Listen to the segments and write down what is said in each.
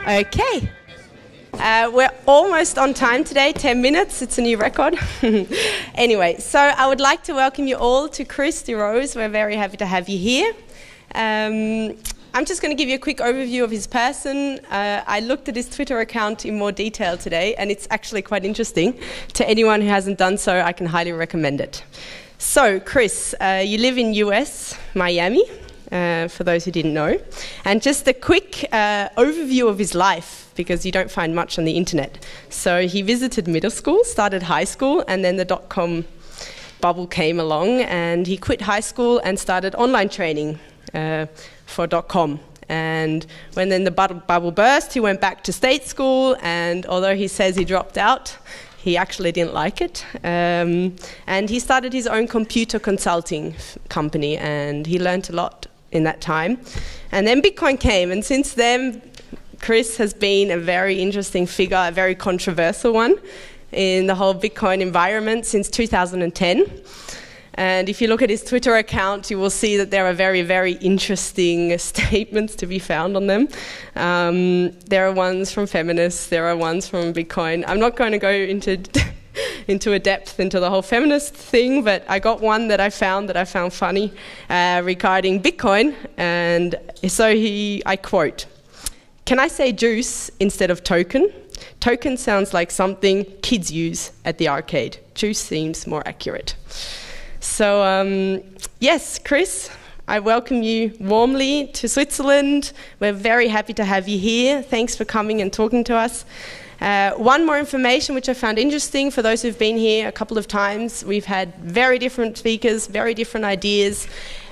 Okay. We're almost on time today, 10 minutes. It's a new record. Anyway, so I would like to welcome you all to Chris DeRose. We're very happy to have you here. I'm just going to give you a quick overview of his person. I looked at his Twitter account in more detail today, and it's actually quite interesting. To anyone who hasn't done so, I can highly recommend it. So, Chris, you live in US, Miami, for those who didn't know. And just a quick overview of his life, because you don't find much on the internet. So he visited middle school, started high school, and then the dot-com bubble came along, and he quit high school and started online training for .com. And when then the bubble burst, he went back to state school, and although he says he dropped out, he actually didn't like it. And he started his own computer consulting company, and he learned a lot in that time. And then Bitcoin came, and since then, Chris has been a very interesting figure, a very controversial one in the whole Bitcoin environment since 2010. And if you look at his Twitter account, you will see that there are very, very interesting statements to be found on them. There are ones from feminists, there are ones from Bitcoin. I'm not going to go into a depth into the whole feminist thing, but I got one that I found funny regarding Bitcoin. And so I quote, "Can I say juice instead of token? Token sounds like something kids use at the arcade. Juice seems more accurate." So, yes, Chris, I welcome you warmly to Switzerland. We're very happy to have you here. Thanks for coming and talking to us. One more information which I found interesting for those who've been here a couple of times. We've had very different speakers, very different ideas.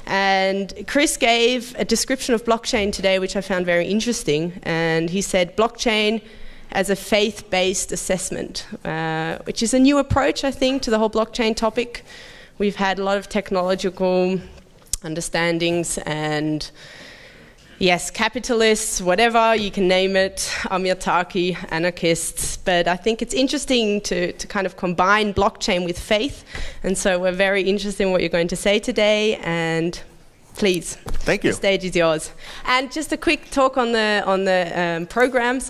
And Chris gave a description of blockchain today, which I found very interesting. And he said blockchain as a faith-based assessment, which is a new approach, I think, to the whole blockchain topic. We've had a lot of technological understandings and, yes, capitalists, whatever, you can name it, Amir-Taki, anarchists. But I think it's interesting to kind of combine blockchain with faith. And so we're very interested in what you're going to say today. And please, thank you. The stage is yours. And just a quick talk on the program,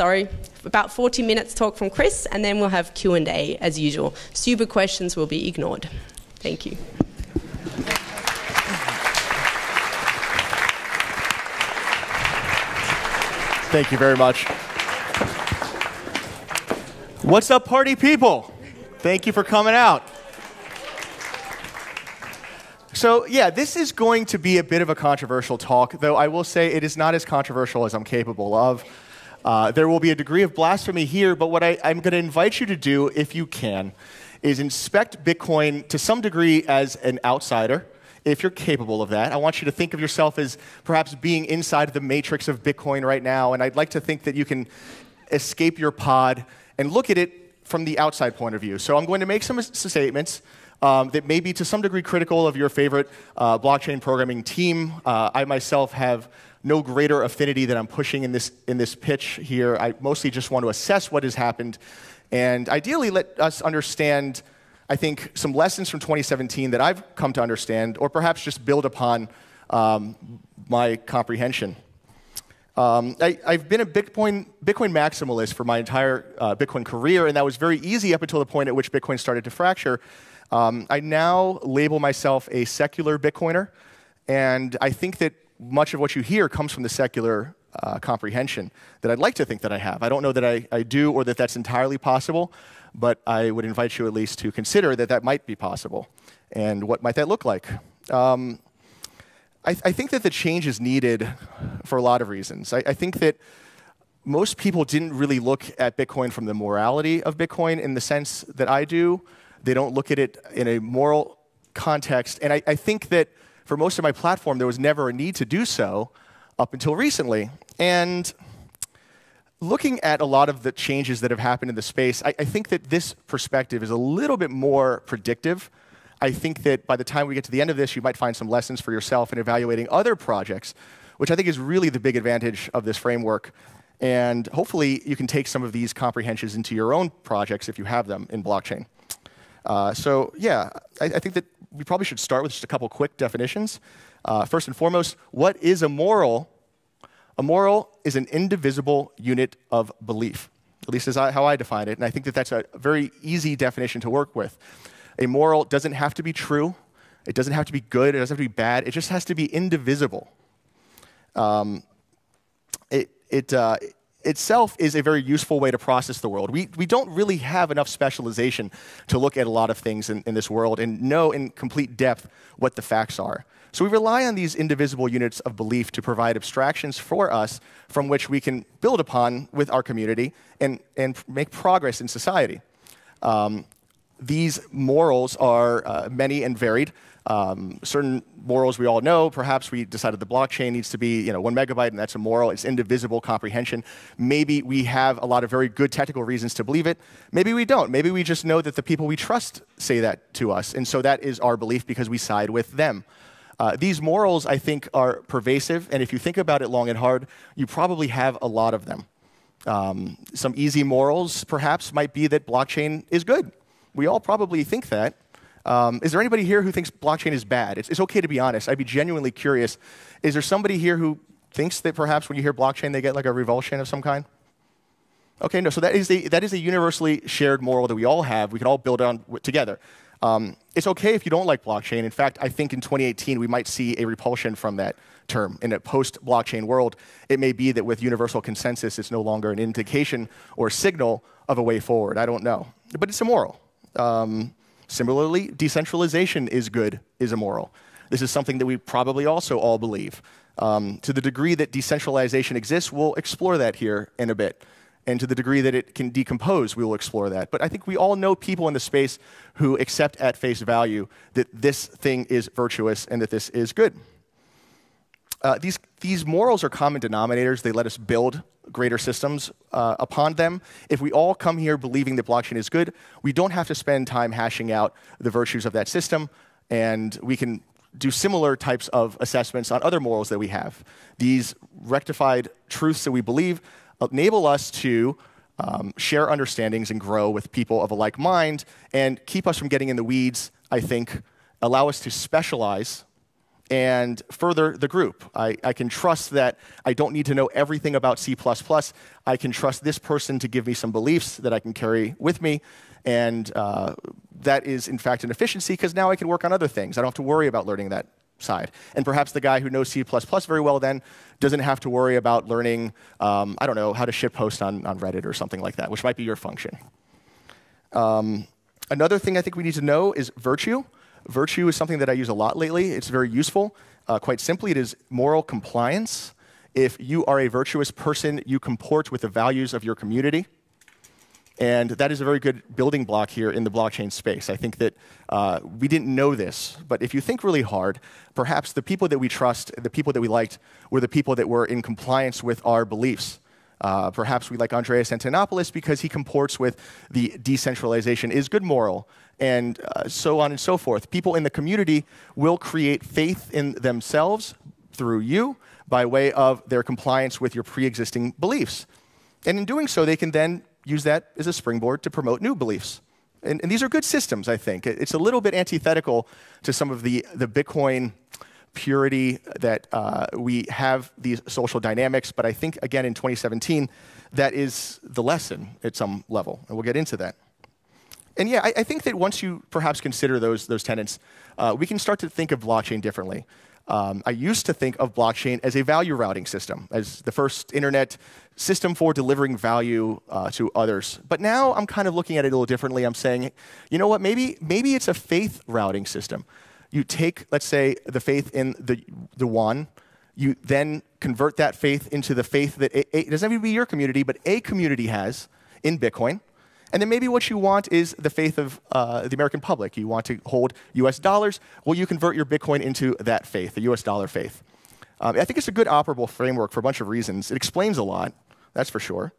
about 40 minutes talk from Chris, and then we'll have Q&A as usual. Super questions will be ignored. Thank you. Thank you very much. What's up, party people? Thank you for coming out. So, yeah, this is going to be a bit of a controversial talk, though I will say it is not as controversial as I'm capable of. There will be a degree of blasphemy here, but what I'm going to invite you to do, if you can, is inspect Bitcoin to some degree as an outsider, if you're capable of that. I want you to think of yourself as perhaps being inside the matrix of Bitcoin right now, and I'd like to think that you can escape your pod and look at it from the outside point of view. So I'm going to make some statements that may be to some degree critical of your favorite blockchain programming team. I myself have no greater affinity that I'm pushing in this pitch here. I mostly just want to assess what has happened and ideally let us understand, I think, some lessons from 2017 that I've come to understand, or perhaps just build upon my comprehension. I've been a Bitcoin maximalist for my entire Bitcoin career, and that was very easy up until the point at which Bitcoin started to fracture. I now label myself a secular Bitcoiner, and I think that much of what you hear comes from the secular comprehension that I'd like to think that I have. I don't know that I do or that that's entirely possible, but I would invite you at least to consider that that might be possible. And what might that look like? I think that the change is needed for a lot of reasons. I think that most people didn't really look at Bitcoin from the morality of Bitcoin in the sense that I do. They don't look at it in a moral context. And I think that for most of my platform, there was never a need to do so up until recently. And looking at a lot of the changes that have happened in the space, I think that this perspective is a little bit more predictive. I think that by the time we get to the end of this, you might find some lessons for yourself in evaluating other projects, which I think is really the big advantage of this framework. And hopefully, you can take some of these comprehensions into your own projects if you have them in blockchain. So yeah, I think that we probably should start with just a couple quick definitions. First and foremost, what is a moral? A moral is an indivisible unit of belief. At least is how I define it, and I think that that's a very easy definition to work with. A moral doesn't have to be true. It doesn't have to be good. It doesn't have to be bad. It just has to be indivisible. Itself is a very useful way to process the world. We don't really have enough specialization to look at a lot of things in this world and know in complete depth what the facts are. So we rely on these indivisible units of belief to provide abstractions for us from which we can build upon with our community and make progress in society. These morals are many and varied. Certain morals we all know. Perhaps we decided the blockchain needs to be 1 megabyte, and that's a moral. It's indivisible comprehension. Maybe we have a lot of very good technical reasons to believe it. Maybe we don't. Maybe we just know that the people we trust say that to us, and so that is our belief because we side with them. These morals, I think, are pervasive, and if you think about it long and hard, you probably have a lot of them. Some easy morals, perhaps, might be that blockchain is good. We all probably think that. Is there anybody here who thinks blockchain is bad? It's okay to be honest. I'd be genuinely curious. Is there somebody here who thinks that perhaps when you hear blockchain, they get like a revulsion of some kind? Okay, no, so that is a universally shared moral that we all have. We can all build on together. It's okay if you don't like blockchain. In fact, I think in 2018, we might see a repulsion from that term. In a post-blockchain world, it may be that with universal consensus, it's no longer an indication or signal of a way forward. I don't know. But it's immoral. Similarly, decentralization is good, is immoral. This is something that we probably also all believe. To the degree that decentralization exists, we'll explore that here in a bit. And to the degree that it can decompose, we will explore that. But I think we all know people in the space who accept at face value that this thing is virtuous and that this is good. These morals are common denominators. They let us build greater systems upon them. If we all come here believing that blockchain is good, we don't have to spend time hashing out the virtues of that system, and we can do similar types of assessments on other morals that we have. These rectified truths that we believe enable us to share understandings and grow with people of a like mind and keep us from getting in the weeds, I think, allow us to specialize and further the group. I can trust that I don't need to know everything about C++. I can trust this person to give me some beliefs that I can carry with me, and that is, in fact, an efficiency because now I can work on other things. I don't have to worry about learning that side. And perhaps the guy who knows C++ very well then doesn't have to worry about learning, I don't know, how to shitpost on Reddit or something like that, which might be your function. Another thing I think we need to know is virtue. Virtue is something that I use a lot lately. It's very useful. Quite simply, it is moral compliance. If you are a virtuous person, you comport with the values of your community. And that is a very good building block here in the blockchain space. I think that we didn't know this, but if you think really hard, perhaps the people that we trust, the people that we liked, were the people that were in compliance with our beliefs. Perhaps we like Andreas Antonopoulos because he comports with the decentralization is good moral, and so on and so forth. People in the community will create faith in themselves through you by way of their compliance with your pre-existing beliefs. And in doing so, they can then use that as a springboard to promote new beliefs. And these are good systems, I think. It's a little bit antithetical to some of the Bitcoin purity that we have these social dynamics, but I think, again, in 2017, that is the lesson at some level, and we'll get into that. And yeah, I think that once you perhaps consider those tenets, we can start to think of blockchain differently. I used to think of blockchain as a value routing system, as the first internet system for delivering value to others. But now I'm kind of looking at it a little differently. I'm saying, you know what, maybe it's a faith routing system. You take, let's say, the faith in the yuan, you then convert that faith into the faith that it doesn't have to be your community, but a community has in Bitcoin. And then maybe what you want is the faith of the American public. You want to hold US dollars. Well, you convert your Bitcoin into that faith, the US dollar faith. I think it's a good operable framework for a bunch of reasons. It explains a lot, that's for sure.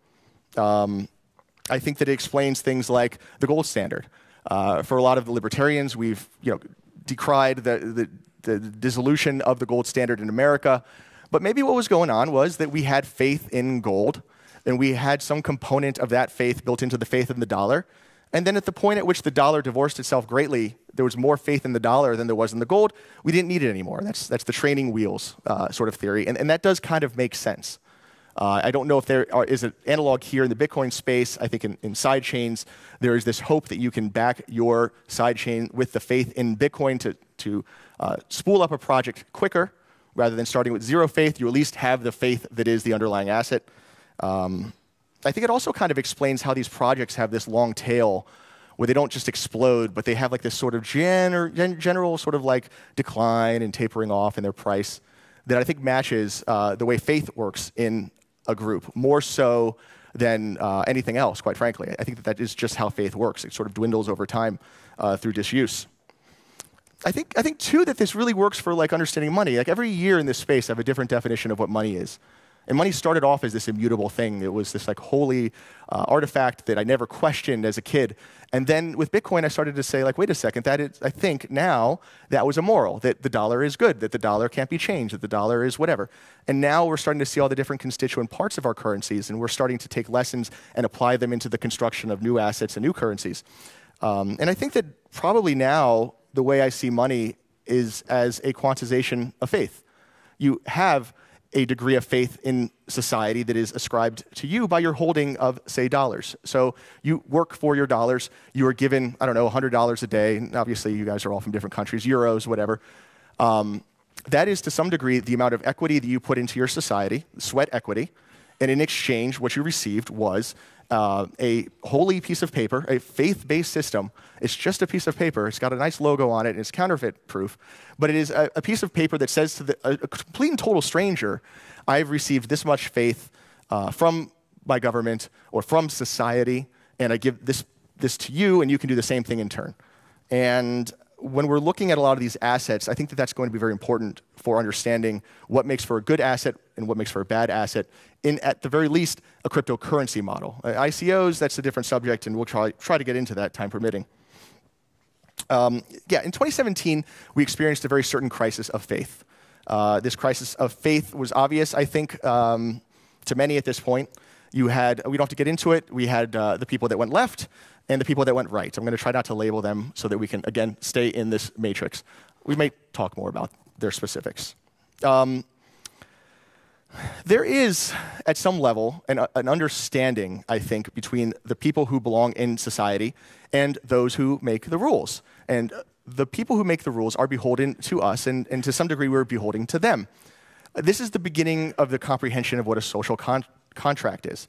I think that it explains things like the gold standard. For a lot of the libertarians, we've decried the dissolution of the gold standard in America. But maybe what was going on was that we had faith in gold, and we had some component of that faith built into the faith in the dollar. And then at the point at which the dollar divorced itself greatly, there was more faith in the dollar than there was in the gold. We didn't need it anymore. That's the training wheels sort of theory. And that does kind of make sense. I don't know if there is an analog here in the Bitcoin space. I think in side chains, there is this hope that you can back your side chain with the faith in Bitcoin to spool up a project quicker. Rather than starting with zero faith, you at least have the faith that is the underlying asset. I think it also kind of explains how these projects have this long tail where they don't just explode, but they have like this sort of general sort of like decline and tapering off in their price that I think matches the way faith works in a group, more so than anything else, quite frankly. I think that is just how faith works. It sort of dwindles over time through disuse. I think too that this really works for like understanding money. Like every year in this space, I have a different definition of what money is. And money started off as this immutable thing. It was this like holy artifact that I never questioned as a kid. And then with Bitcoin, I started to say like, wait a second, that is, I think now that was immoral, that the dollar is good, that the dollar can't be changed, that the dollar is whatever. And now we're starting to see all the different constituent parts of our currencies, and we're starting to take lessons and apply them into the construction of new assets and new currencies. And I think that probably now the way I see money is as a quantization of faith. You have a degree of faith in society that is ascribed to you by your holding of, say, dollars. So you work for your dollars. You are given, I don't know, $100 a day. And obviously, you guys are all from different countries, euros, whatever. That is, to some degree, the amount of equity that you put into your society, sweat equity. And in exchange, what you received was a holy piece of paper, a faith-based system. It's just a piece of paper. It's got a nice logo on it, and it's counterfeit-proof. But it is a piece of paper that says to a complete and total stranger, I've received this much faith from my government or from society, and I give this to you, and you can do the same thing in turn. And when we're looking at a lot of these assets, I think that that's going to be very important for understanding what makes for a good asset and what makes for a bad asset in, at the very least, a cryptocurrency model. ICOs, that's a different subject, and we'll try to get into that, time permitting. In 2017, we experienced a very certain crisis of faith. This crisis of faith was obvious, I think, to many at this point. You had, we don't have to get into it, we had the people that went left and the people that went right. I'm going to try not to label them so that we can, again, stay in this matrix. We may talk more about their specifics. There is, at some level, an understanding, I think, between the people who belong in society and those who make the rules. And the people who make the rules are beholden to us, and to some degree, we're beholden to them. This is the beginning of the comprehension of what a social contract is.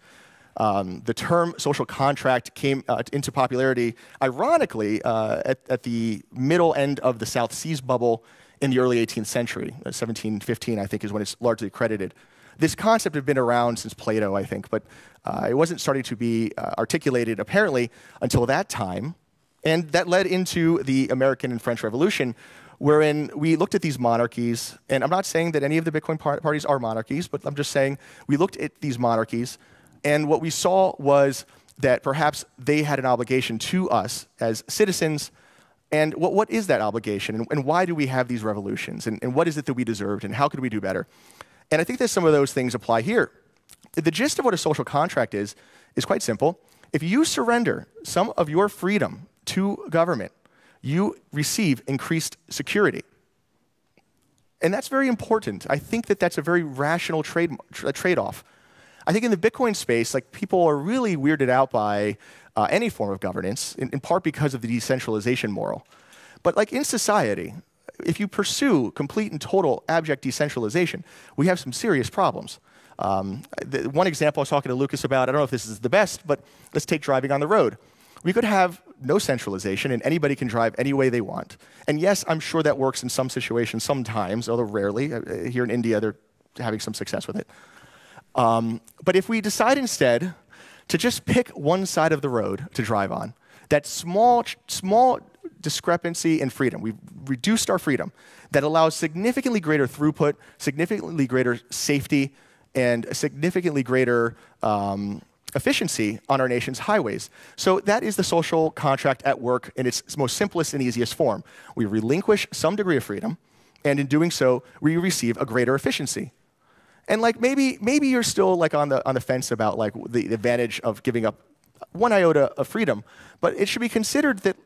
The term social contract came into popularity, ironically, at the middle end of the South Seas bubble in the early 18th century. 1715, I think, is when it's largely credited. This concept had been around since Plato, I think, but it wasn't starting to be articulated, apparently, until that time. And that led into the American and French Revolution, wherein we looked at these monarchies. And I'm not saying that any of the Bitcoin parties are monarchies, but I'm just saying we looked at these monarchies, and what we saw was that perhaps they had an obligation to us as citizens. And what is that obligation? And why do we have these revolutions? And what is it that we deserved? And how could we do better? And I think that some of those things apply here. The gist of what a social contract is quite simple. If you surrender some of your freedom to government, you receive increased security. And that's very important. I think that that's a very rational trade-off. I think in the Bitcoin space, like, people are really weirded out by any form of governance, in part because of the decentralization moral. But like in society, if you pursue complete and total abject decentralization, we have some serious problems. One example I was talking to Lucas about, I don't know if this is the best, but let's take driving on the road. We could have no centralization, and anybody can drive any way they want. And yes, I'm sure that works in some situations sometimes, although rarely. Here in India, they're having some success with it. But if we decide instead to just pick one side of the road to drive on, that small discrepancy in freedom, we've reduced our freedom, that allows significantly greater throughput, significantly greater safety, and a significantly greater efficiency on our nation's highways. So that is the social contract at work in its most simplest and easiest form. We relinquish some degree of freedom, and in doing so, we receive a greater efficiency. And like maybe you're still like on the fence about like the advantage of giving up one iota of freedom, but it should be considered that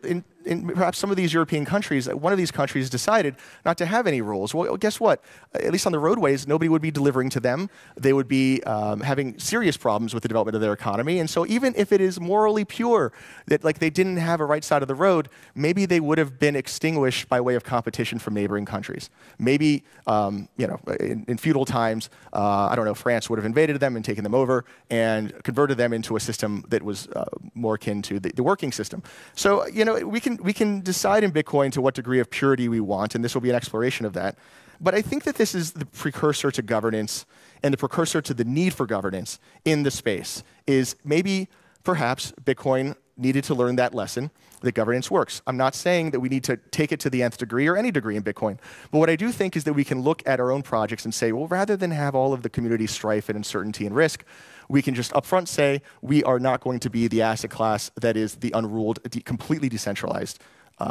in perhaps some of these European countries, one of these countries decided not to have any rules. Well, guess what? At least on the roadways, nobody would be delivering to them. They would be having serious problems with the development of their economy. And so even if it is morally pure, that like they didn't have a right side of the road, maybe they would have been extinguished by way of competition from neighboring countries. Maybe, in feudal times, I don't know, France would have invaded them and taken them over and converted them into a system that was more akin to the working system. So, we can decide in Bitcoin to what degree of purity we want, and this will be an exploration of that. But I think that this is the precursor to governance and the precursor to the need for governance in the space, is maybe, perhaps, Bitcoin needed to learn that lesson that governance works. I'm not saying that we need to take it to the nth degree or any degree in Bitcoin. But what I do think is that we can look at our own projects and say, well, rather than have all of the community strife and uncertainty and risk, we can just upfront say we are not going to be the asset class that is the unruled, completely decentralized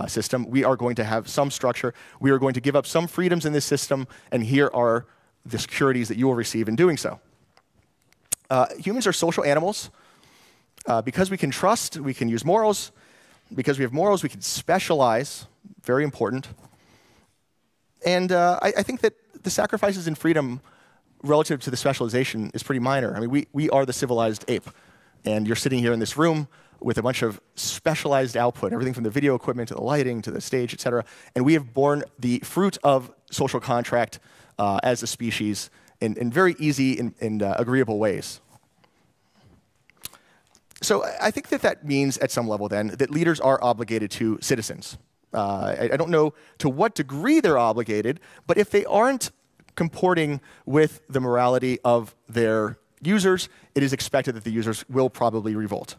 system. We are going to have some structure. We are going to give up some freedoms in this system, and here are the securities that you will receive in doing so. Humans are social animals. Because we can trust, we can use morals. Because we have morals, we can specialize. Very important. And I think that the sacrifices in freedom relative to the specialization is pretty minor. I mean, we are the civilized ape. And you're sitting here in this room with a bunch of specialized output, everything from the video equipment to the lighting to the stage, et cetera. And we have borne the fruit of social contract as a species in very easy and agreeable ways. So I think that means, at some level then, that leaders are obligated to citizens. I don't know to what degree they're obligated, but if they aren't comporting with the morality of their users, it is expected that the users will probably revolt.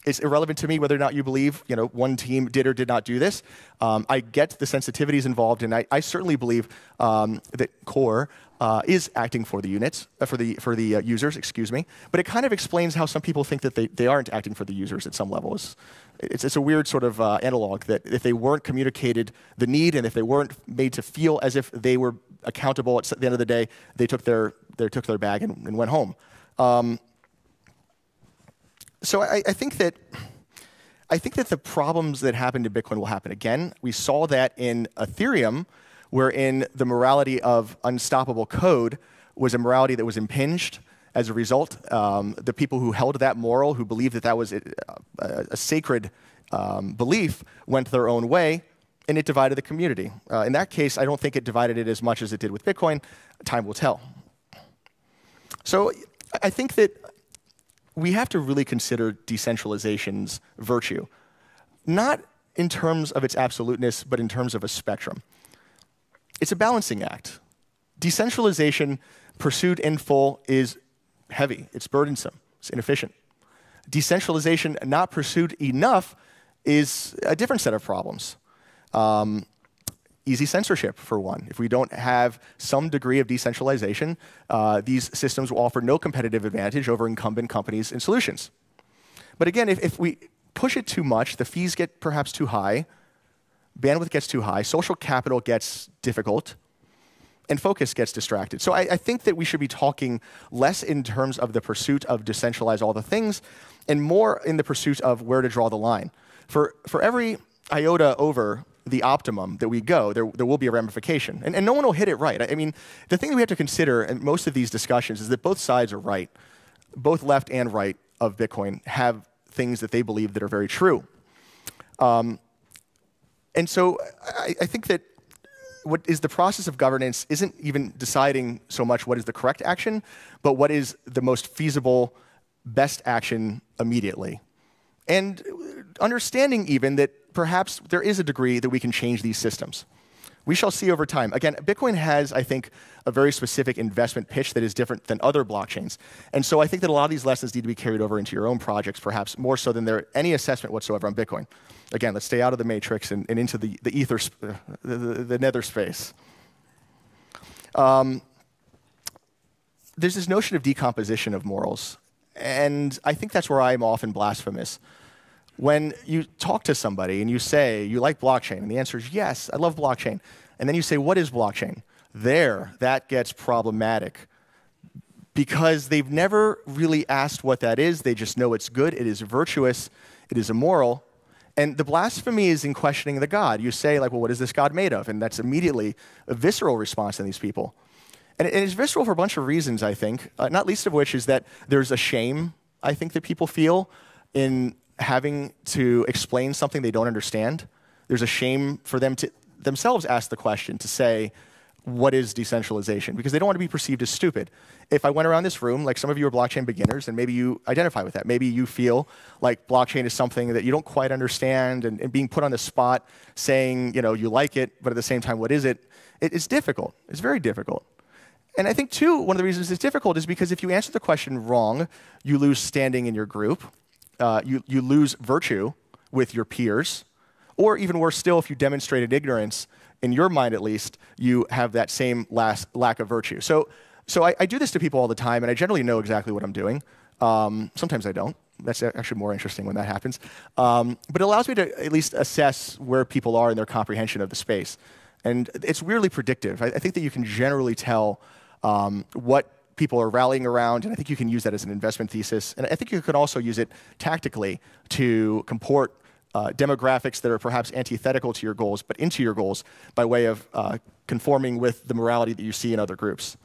It's irrelevant to me whether or not you believe one team did or did not do this. I get the sensitivities involved, and I certainly believe that Core is acting for the units, for the users, excuse me. But it kind of explains how some people think that they aren't acting for the users at some level. It's a weird sort of analog that if they weren't communicated the need, and if they weren't made to feel as if they were accountable at the end of the day, they took their bag and went home. So I think that the problems that happened to Bitcoin will happen again. We saw that in Ethereum, wherein the morality of unstoppable code was a morality that was impinged. As a result, the people who held that moral, who believed that was a sacred belief, went their own way, and it divided the community. In that case, I don't think it divided it as much as it did with Bitcoin. Time will tell. So I think that we have to really consider decentralization's virtue, not in terms of its absoluteness, but in terms of a spectrum. It's a balancing act. Decentralization pursued in full is heavy, it's burdensome, it's inefficient. Decentralization not pursued enough is a different set of problems. Easy censorship, for one. If we don't have some degree of decentralization, these systems will offer no competitive advantage over incumbent companies and solutions. But again, if we push it too much, the fees get perhaps too high, bandwidth gets too high, social capital gets difficult, and focus gets distracted. So I think that we should be talking less in terms of the pursuit of decentralize all the things, and more in the pursuit of where to draw the line. For every iota over the optimum that we go, there will be a ramification. And no one will hit it right. I mean, the thing that we have to consider in most of these discussions is that both sides are right. Both left and right of Bitcoin have things that they believe that are very true. And so I think that what is the process of governance isn't even deciding so much what is the correct action, but what is the most feasible, best action immediately. And understanding even that perhaps there is a degree that we can change these systems. We shall see over time. Again, Bitcoin has, I think, a very specific investment pitch that is different than other blockchains. And so I think that a lot of these lessons need to be carried over into your own projects, perhaps more so than any assessment whatsoever on Bitcoin. Again, let's stay out of the matrix and into the ether, the nether space. There's this notion of decomposition of morals. And I think that's where I'm often blasphemous. When you talk to somebody and you say, you like blockchain, and the answer is yes, I love blockchain. And then you say, what is blockchain? That gets problematic. Because they've never really asked what that is. They just know it's good, it is virtuous, it is immoral. And the blasphemy is in questioning the God. You say, like, well, what is this God made of? And that's immediately a visceral response in these people. And it's visceral for a bunch of reasons, I think, not least of which is that there's a shame, I think, that people feel in having to explain something they don't understand. There's a shame for them to themselves ask the question, to say, what is decentralization? Because they don't want to be perceived as stupid. If I went around this room, like some of you are blockchain beginners, and maybe you identify with that. Maybe you feel like blockchain is something that you don't quite understand, and being put on the spot saying, you like it, but at the same time, what is it? It's difficult. It's very difficult. And I think, too, one of the reasons it's difficult is because if you answer the question wrong, you lose standing in your group. You lose virtue with your peers. Or even worse still, if you demonstrated ignorance, in your mind at least, you have that same lack of virtue. So I do this to people all the time, and I generally know exactly what I'm doing. Sometimes I don't. That's actually more interesting when that happens. But it allows me to at least assess where people are in their comprehension of the space. And it's weirdly predictive. I think that you can generally tell what people are rallying around, and I think you can use that as an investment thesis. And I think you could also use it tactically to comport demographics that are perhaps antithetical to your goals, but into your goals by way of conforming with the morality that you see in other groups.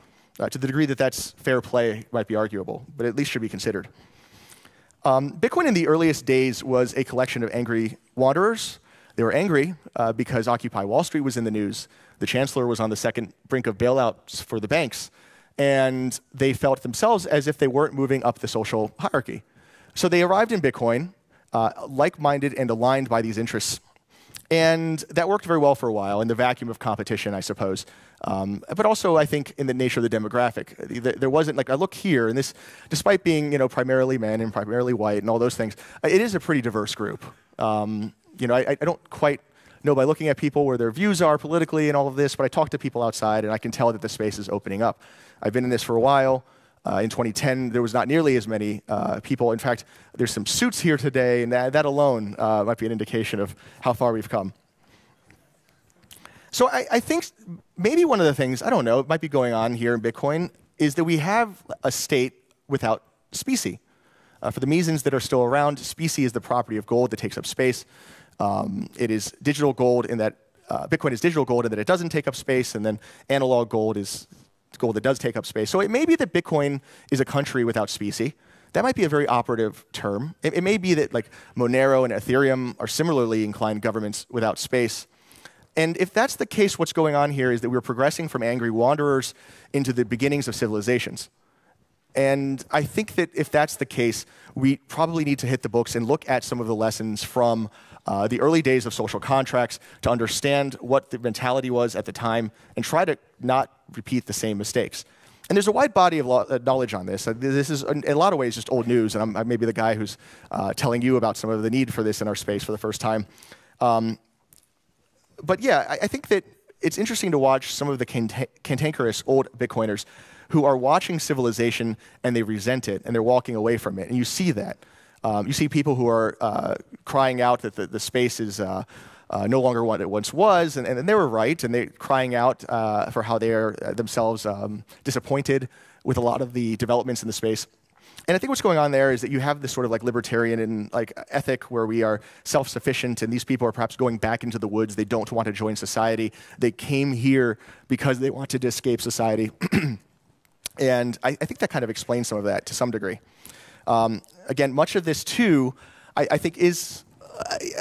To the degree that that's fair play might be arguable, but at least should be considered. Bitcoin in the earliest days was a collection of angry wanderers. They were angry because Occupy Wall Street was in the news. The chancellor was on the second brink of bailouts for the banks. And they felt themselves as if they weren't moving up the social hierarchy. So they arrived in Bitcoin, like-minded and aligned by these interests. And that worked very well for a while in the vacuum of competition, I suppose. But also, I think, in the nature of the demographic. There wasn't, like, I look here, and this, despite being, primarily men and primarily white and all those things, it is a pretty diverse group. I don't quite know by looking at people where their views are politically and all of this, but I talk to people outside, and I can tell that the space is opening up. I've been in this for a while. In 2010, there was not nearly as many people. In fact, there's some suits here today, and that alone might be an indication of how far we've come. So I think maybe one of the things, I don't know, it might be going on here in Bitcoin, is that we have a state without specie. For the Mesons that are still around, specie is the property of gold that takes up space. It is digital gold in that Bitcoin is digital gold in that it doesn't take up space, and then analog gold is gold that does take up space. So it may be that Bitcoin is a country without specie. That might be a very operative term. It may be that like Monero and Ethereum are similarly inclined governments without space. And if that's the case, what's going on here is that we're progressing from angry wanderers into the beginnings of civilizations. And I think that if that's the case, we probably need to hit the books and look at some of the lessons from the early days of social contracts to understand what the mentality was at the time and try to not repeat the same mistakes. And there's a wide body of knowledge on this. This is, in a lot of ways, just old news, and I'm maybe the guy who's telling you about some of the need for this in our space for the first time. But yeah, I think that it's interesting to watch some of the cantankerous old Bitcoiners who are watching civilization and they resent it and they're walking away from it. And you see that. You see people who are crying out that the space is no longer what it once was, and they were right, and they're crying out for how they are themselves disappointed with a lot of the developments in the space. And I think what's going on there is that you have this sort of like libertarian and like ethic where we are self-sufficient, and these people are perhaps going back into the woods. They don't want to join society. They came here because they wanted to escape society. And I think that kind of explains some of that to some degree. Again, much of this, too, I think is...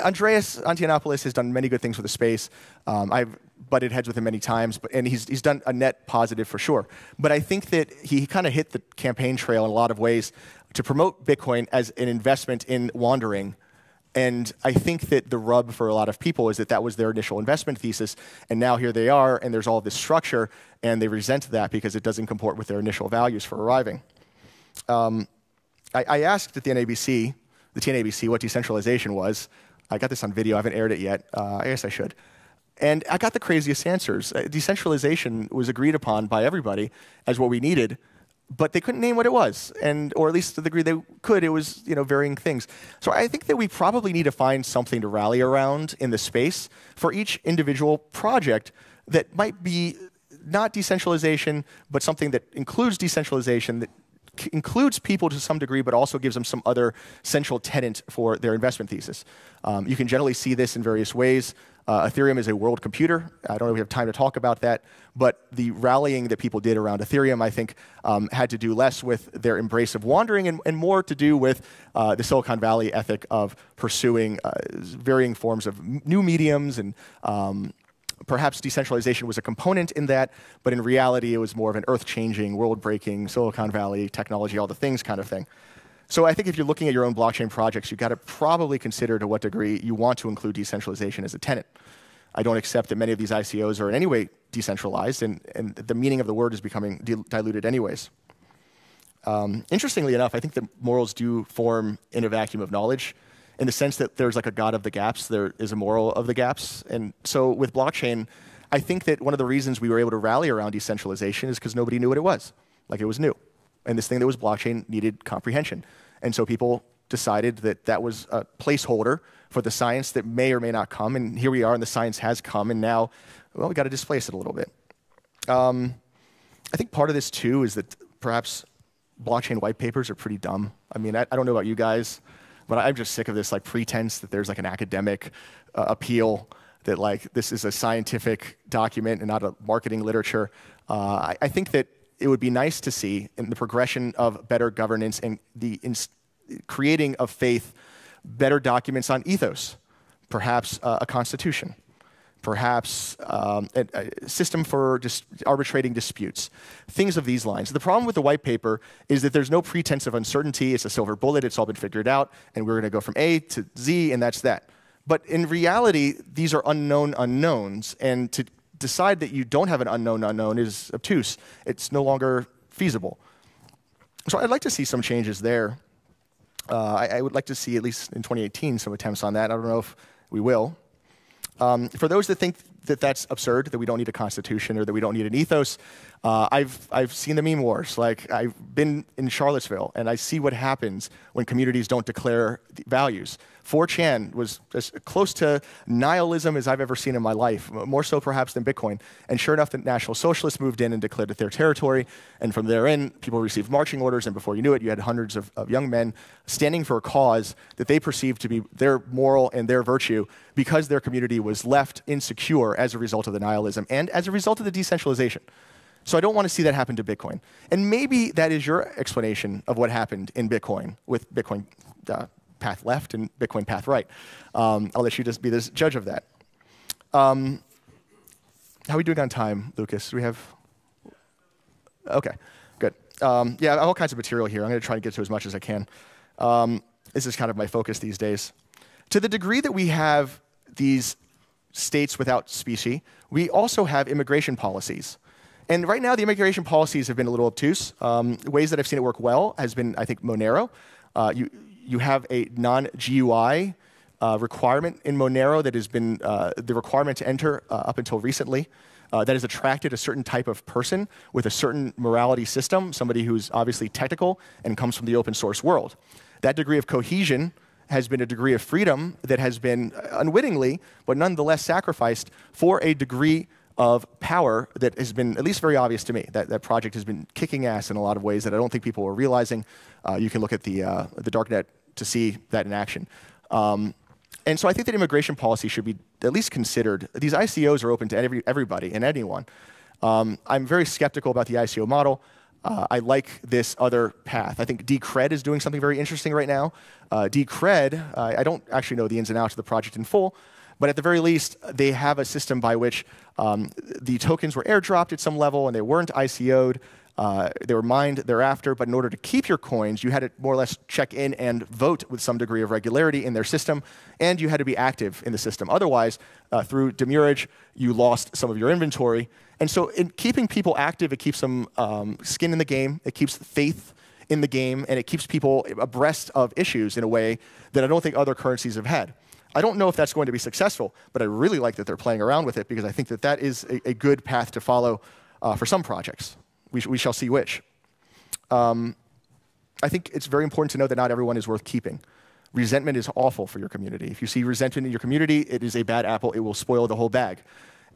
Andreas Antonopoulos has done many good things with the space. I've butted heads with him many times, and he's done a net positive for sure. But I think that he kind of hit the campaign trail in a lot of ways to promote Bitcoin as an investment in wandering. And I think that the rub for a lot of people is that that was their initial investment thesis, and now here they are, and there's all this structure, and they resent that because it doesn't comport with their initial values for arriving. I asked at the TNABC what decentralization was. I got this on video. I haven't aired it yet. I guess I should. And I got the craziest answers. Decentralization was agreed upon by everybody as what we needed, but they couldn't name what it was, or at least to the degree they could, it was varying things. So I think that we probably need to find something to rally around in the space for each individual project that might be not decentralization, but something that includes decentralization that includes people to some degree, but also gives them some other central tenet for their investment thesis. You can generally see this in various ways. Ethereum is a world computer. I don't know if we have time to talk about that, but the rallying that people did around Ethereum, I think, had to do less with their embrace of wandering and more to do with the Silicon Valley ethic of pursuing varying forms of new mediums, and perhaps decentralization was a component in that, but in reality, it was more of an earth-changing, world-breaking, Silicon Valley technology, all the things kind of thing. So I think if you're looking at your own blockchain projects, you've got to probably consider to what degree you want to include decentralization as a tenet. I don't accept that many of these ICOs are in any way decentralized, and the meaning of the word is becoming diluted anyways. Interestingly enough, I think that morals do form in a vacuum of knowledge, in the sense that there's like a god of the gaps, there is a moral of the gaps. And so with blockchain, I think that one of the reasons we were able to rally around decentralization is because nobody knew what it was. Like, it was new. And this thing that was blockchain needed comprehension. And so people decided that that was a placeholder for the science that may or may not come. And here we are, and the science has come, and now, well, we got to displace it a little bit. I think part of this, too, is that perhaps blockchain white papers are pretty dumb. I mean, I don't know about you guys, but I'm just sick of this like pretense that there's like an academic appeal, that like this is a scientific document and not a marketing literature. I think that it would be nice to see in the progression of better governance and the creating of faith, better documents on ethos, perhaps a constitution, perhaps a system for arbitrating disputes, things of these lines. The problem with the white paper is that there's no pretense of uncertainty. It's a silver bullet. It's all been figured out, and we're going to go from A to Z, and that's that. But in reality, these are unknown unknowns, and to decide that you don't have an unknown unknown is obtuse. It's no longer feasible. So I'd like to see some changes there. I would like to see, at least in 2018, some attempts on that. I don't know if we will. For those that think that that's absurd, that we don't need a constitution or that we don't need an ethos, I've seen the meme wars. Like, I've been in Charlottesville, and I see what happens when communities don't declare values. 4chan was as close to nihilism as I've ever seen in my life, more so perhaps than Bitcoin. And sure enough, the National Socialists moved in and declared it their territory. And from there in, people received marching orders, and before you knew it, you had hundreds of young men standing for a cause that they perceived to be their moral and their virtue, because their community was left insecure as a result of the nihilism and as a result of the decentralization. So I don't want to see that happen to Bitcoin. And maybe that is your explanation of what happened in Bitcoin, with Bitcoin path left and Bitcoin path right. I'll let you just be the judge of that. How are we doing on time, Lucas? Do we have? OK, good. Yeah, I have all kinds of material here. I'm going to try to get to as much as I can. This is kind of my focus these days. To the degree that we have these states without specie, we also have immigration policies. And right now, the immigration policies have been a little obtuse. Ways that I've seen it work well has been, I think, Monero. You have a non-GUI requirement in Monero that has been the requirement to enter up until recently. That has attracted a certain type of person with a certain morality system, somebody who's obviously technical and comes from the open source world. That degree of cohesion has been a degree of freedom that has been unwittingly, but nonetheless sacrificed for a degree of power that has been at least very obvious to me. That project has been kicking ass in a lot of ways that I don't think people are realizing. You can look at the darknet to see that in action. And so I think that immigration policy should be at least considered. These ICOs are open to everybody and anyone. I'm very skeptical about the ICO model. I like this other path. I think Decred is doing something very interesting right now. Decred, I don't actually know the ins and outs of the project in full, but at the very least, they have a system by which the tokens were airdropped at some level, and they weren't ICO'd. They were mined thereafter, but in order to keep your coins, you had to more or less check in and vote with some degree of regularity in their system, and you had to be active in the system. Otherwise, through demurrage, you lost some of your inventory. And so in keeping people active, it keeps some skin in the game, it keeps faith in the game, and it keeps people abreast of issues in a way that I don't think other currencies have had. I don't know if that's going to be successful, but I really like that they're playing around with it, because I think that that is a good path to follow for some projects. We shall see which. I think it's very important to know that not everyone is worth keeping. Resentment is awful for your community. If you see resentment in your community, it is a bad apple. It will spoil the whole bag.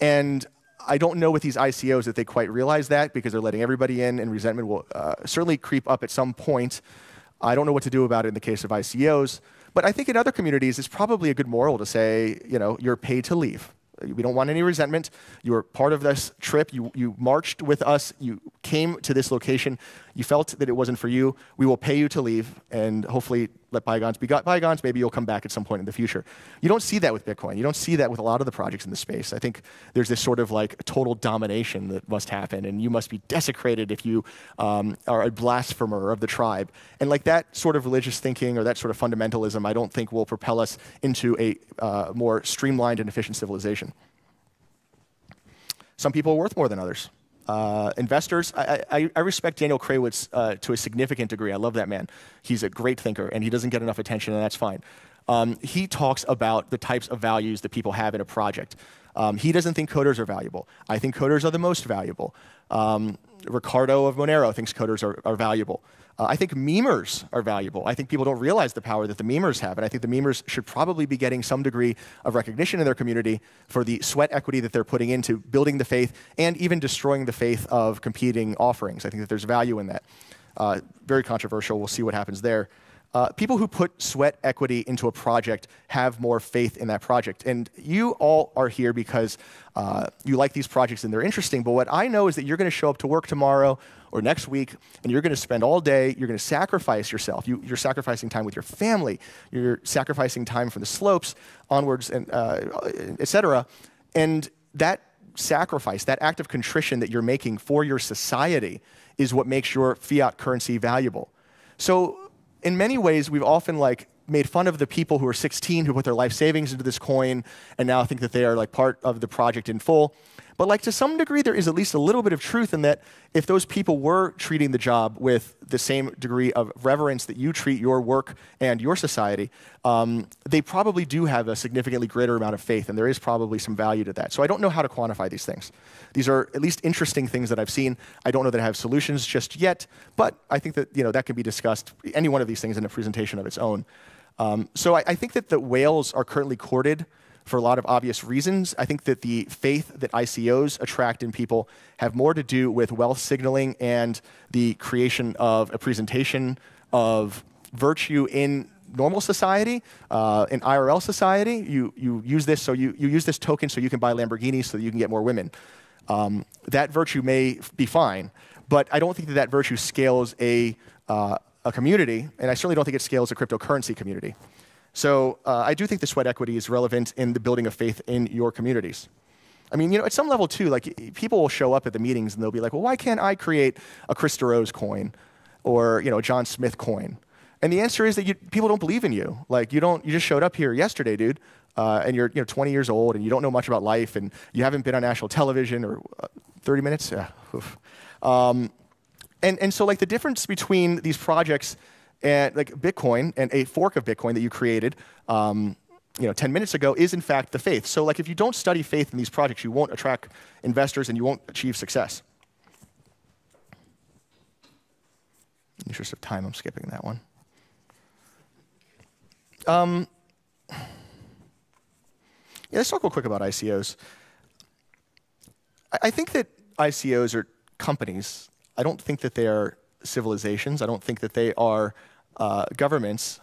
And I don't know with these ICOs that they quite realize that because they're letting everybody in, and resentment will certainly creep up at some point. I don't know what to do about it in the case of ICOs. But I think in other communities, it's probably a good moral to say, you're paid to leave. We don't want any resentment. You were part of this trip. You marched with us. You came to this location. You felt that it wasn't for you. We will pay you to leave, and hopefully let bygones be bygones. Maybe you'll come back at some point in the future. You don't see that with Bitcoin. You don't see that with a lot of the projects in the space. I think there's this sort of like total domination that must happen, and you must be desecrated if you are a blasphemer of the tribe. And like that sort of religious thinking or that sort of fundamentalism, I don't think will propel us into a more streamlined and efficient civilization. Some people are worth more than others. Investors, I respect Daniel Krawietz to a significant degree. I love that man. He's a great thinker, and he doesn't get enough attention, and that's fine. He talks about the types of values that people have in a project. He doesn't think coders are valuable. I think coders are the most valuable. Ricardo of Monero thinks coders are valuable. I think memers are valuable. I think people don't realize the power that the memers have, and I think the memers should probably be getting some degree of recognition in their community for the sweat equity that they're putting into building the faith and even destroying the faith of competing offerings. I think that there's value in that. Very controversial. We'll see what happens there. People who put sweat equity into a project have more faith in that project. And you all are here because you like these projects and they're interesting. But what I know is that you're going to show up to work tomorrow or next week, and you're going to spend all day, you're going to sacrifice yourself. You're sacrificing time with your family. You're sacrificing time from the slopes onwards, and et cetera. And that sacrifice, that act of contrition that you're making for your society is what makes your fiat currency valuable. So in many ways, we've often made fun of the people who are 16 who put their life savings into this coin and now think that they are part of the project in full. But to some degree, there is at least a little bit of truth in that if those people were treating the job with the same degree of reverence that you treat your work and your society, they probably do have a significantly greater amount of faith, and there is probably some value to that. So I don't know how to quantify these things. These are at least interesting things that I've seen. I don't know that I have solutions just yet, but I think that that can be discussed, any one of these things in a presentation of its own. So I think that the whales are currently courted for a lot of obvious reasons. I think that the faith that ICOs attract in people have more to do with wealth signaling and the creation of a presentation of virtue in normal society, in IRL society. You use this, so you use this token so you can buy Lamborghinis so that you can get more women. That virtue may be fine, but I don't think that virtue scales a community, and I certainly don't think it scales a cryptocurrency community. So I do think the sweat equity is relevant in the building of faith in your communities. I mean, at some level too, people will show up at the meetings and they'll be like, well, why can't I create a Chris DeRose coin or a John Smith coin? And the answer is that people don't believe in you. You just showed up here yesterday, dude, and you're 20 years old and you don't know much about life and you haven't been on national television or 30 minutes. Yeah. And so the difference between these projects and Bitcoin and a fork of Bitcoin that you created 10 minutes ago is in fact the faith. So if you don't study faith in these projects, you won't attract investors and you won't achieve success. In the interest of time, I'm skipping that one. Let's talk real quick about ICOs. I think that ICOs are companies. I don't think that they are civilizations. I don't think that they are governments.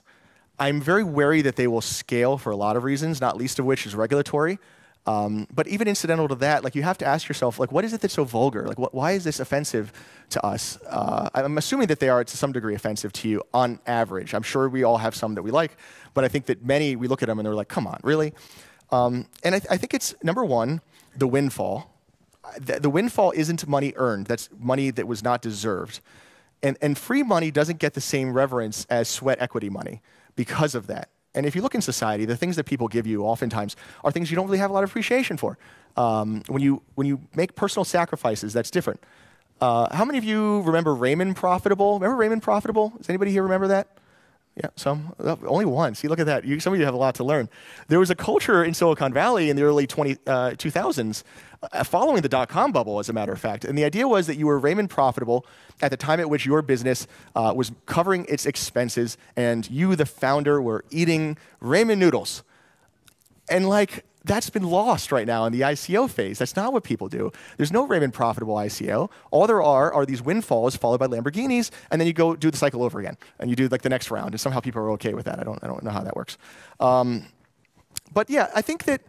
I'm very wary that they will scale for a lot of reasons, not least of which is regulatory. But even incidental to that, you have to ask yourself, what is it that's so vulgar? Why is this offensive to us? I'm assuming that they are to some degree offensive to you on average. I'm sure we all have some that we like, but I think that many, we look at them and they're like, come on, really? And I think it's, number one, the windfall. The windfall isn't money earned. That's money that was not deserved. And free money doesn't get the same reverence as sweat equity money because of that. And if you look in society, the things that people give you oftentimes are things you don't really have a lot of appreciation for. When you make personal sacrifices, that's different. How many of you remember Raymond Profitable? Remember Raymond Profitable? Does anybody here remember that? Yeah, some. Only one. See, look at that. Some of you have a lot to learn. There was a culture in Silicon Valley in the early 2000s following the dot-com bubble, as a matter of fact. And the idea was that you were Raymond Profitable at the time at which your business was covering its expenses, and you, the founder, were eating ramen noodles. And that's been lost right now in the ICO phase. That's not what people do. There's no Raymond profitable ICO. All there are these windfalls followed by Lamborghinis, and then you go do the cycle over again, and you do like the next round, and somehow people are okay with that. I don't know how that works. But yeah, I think that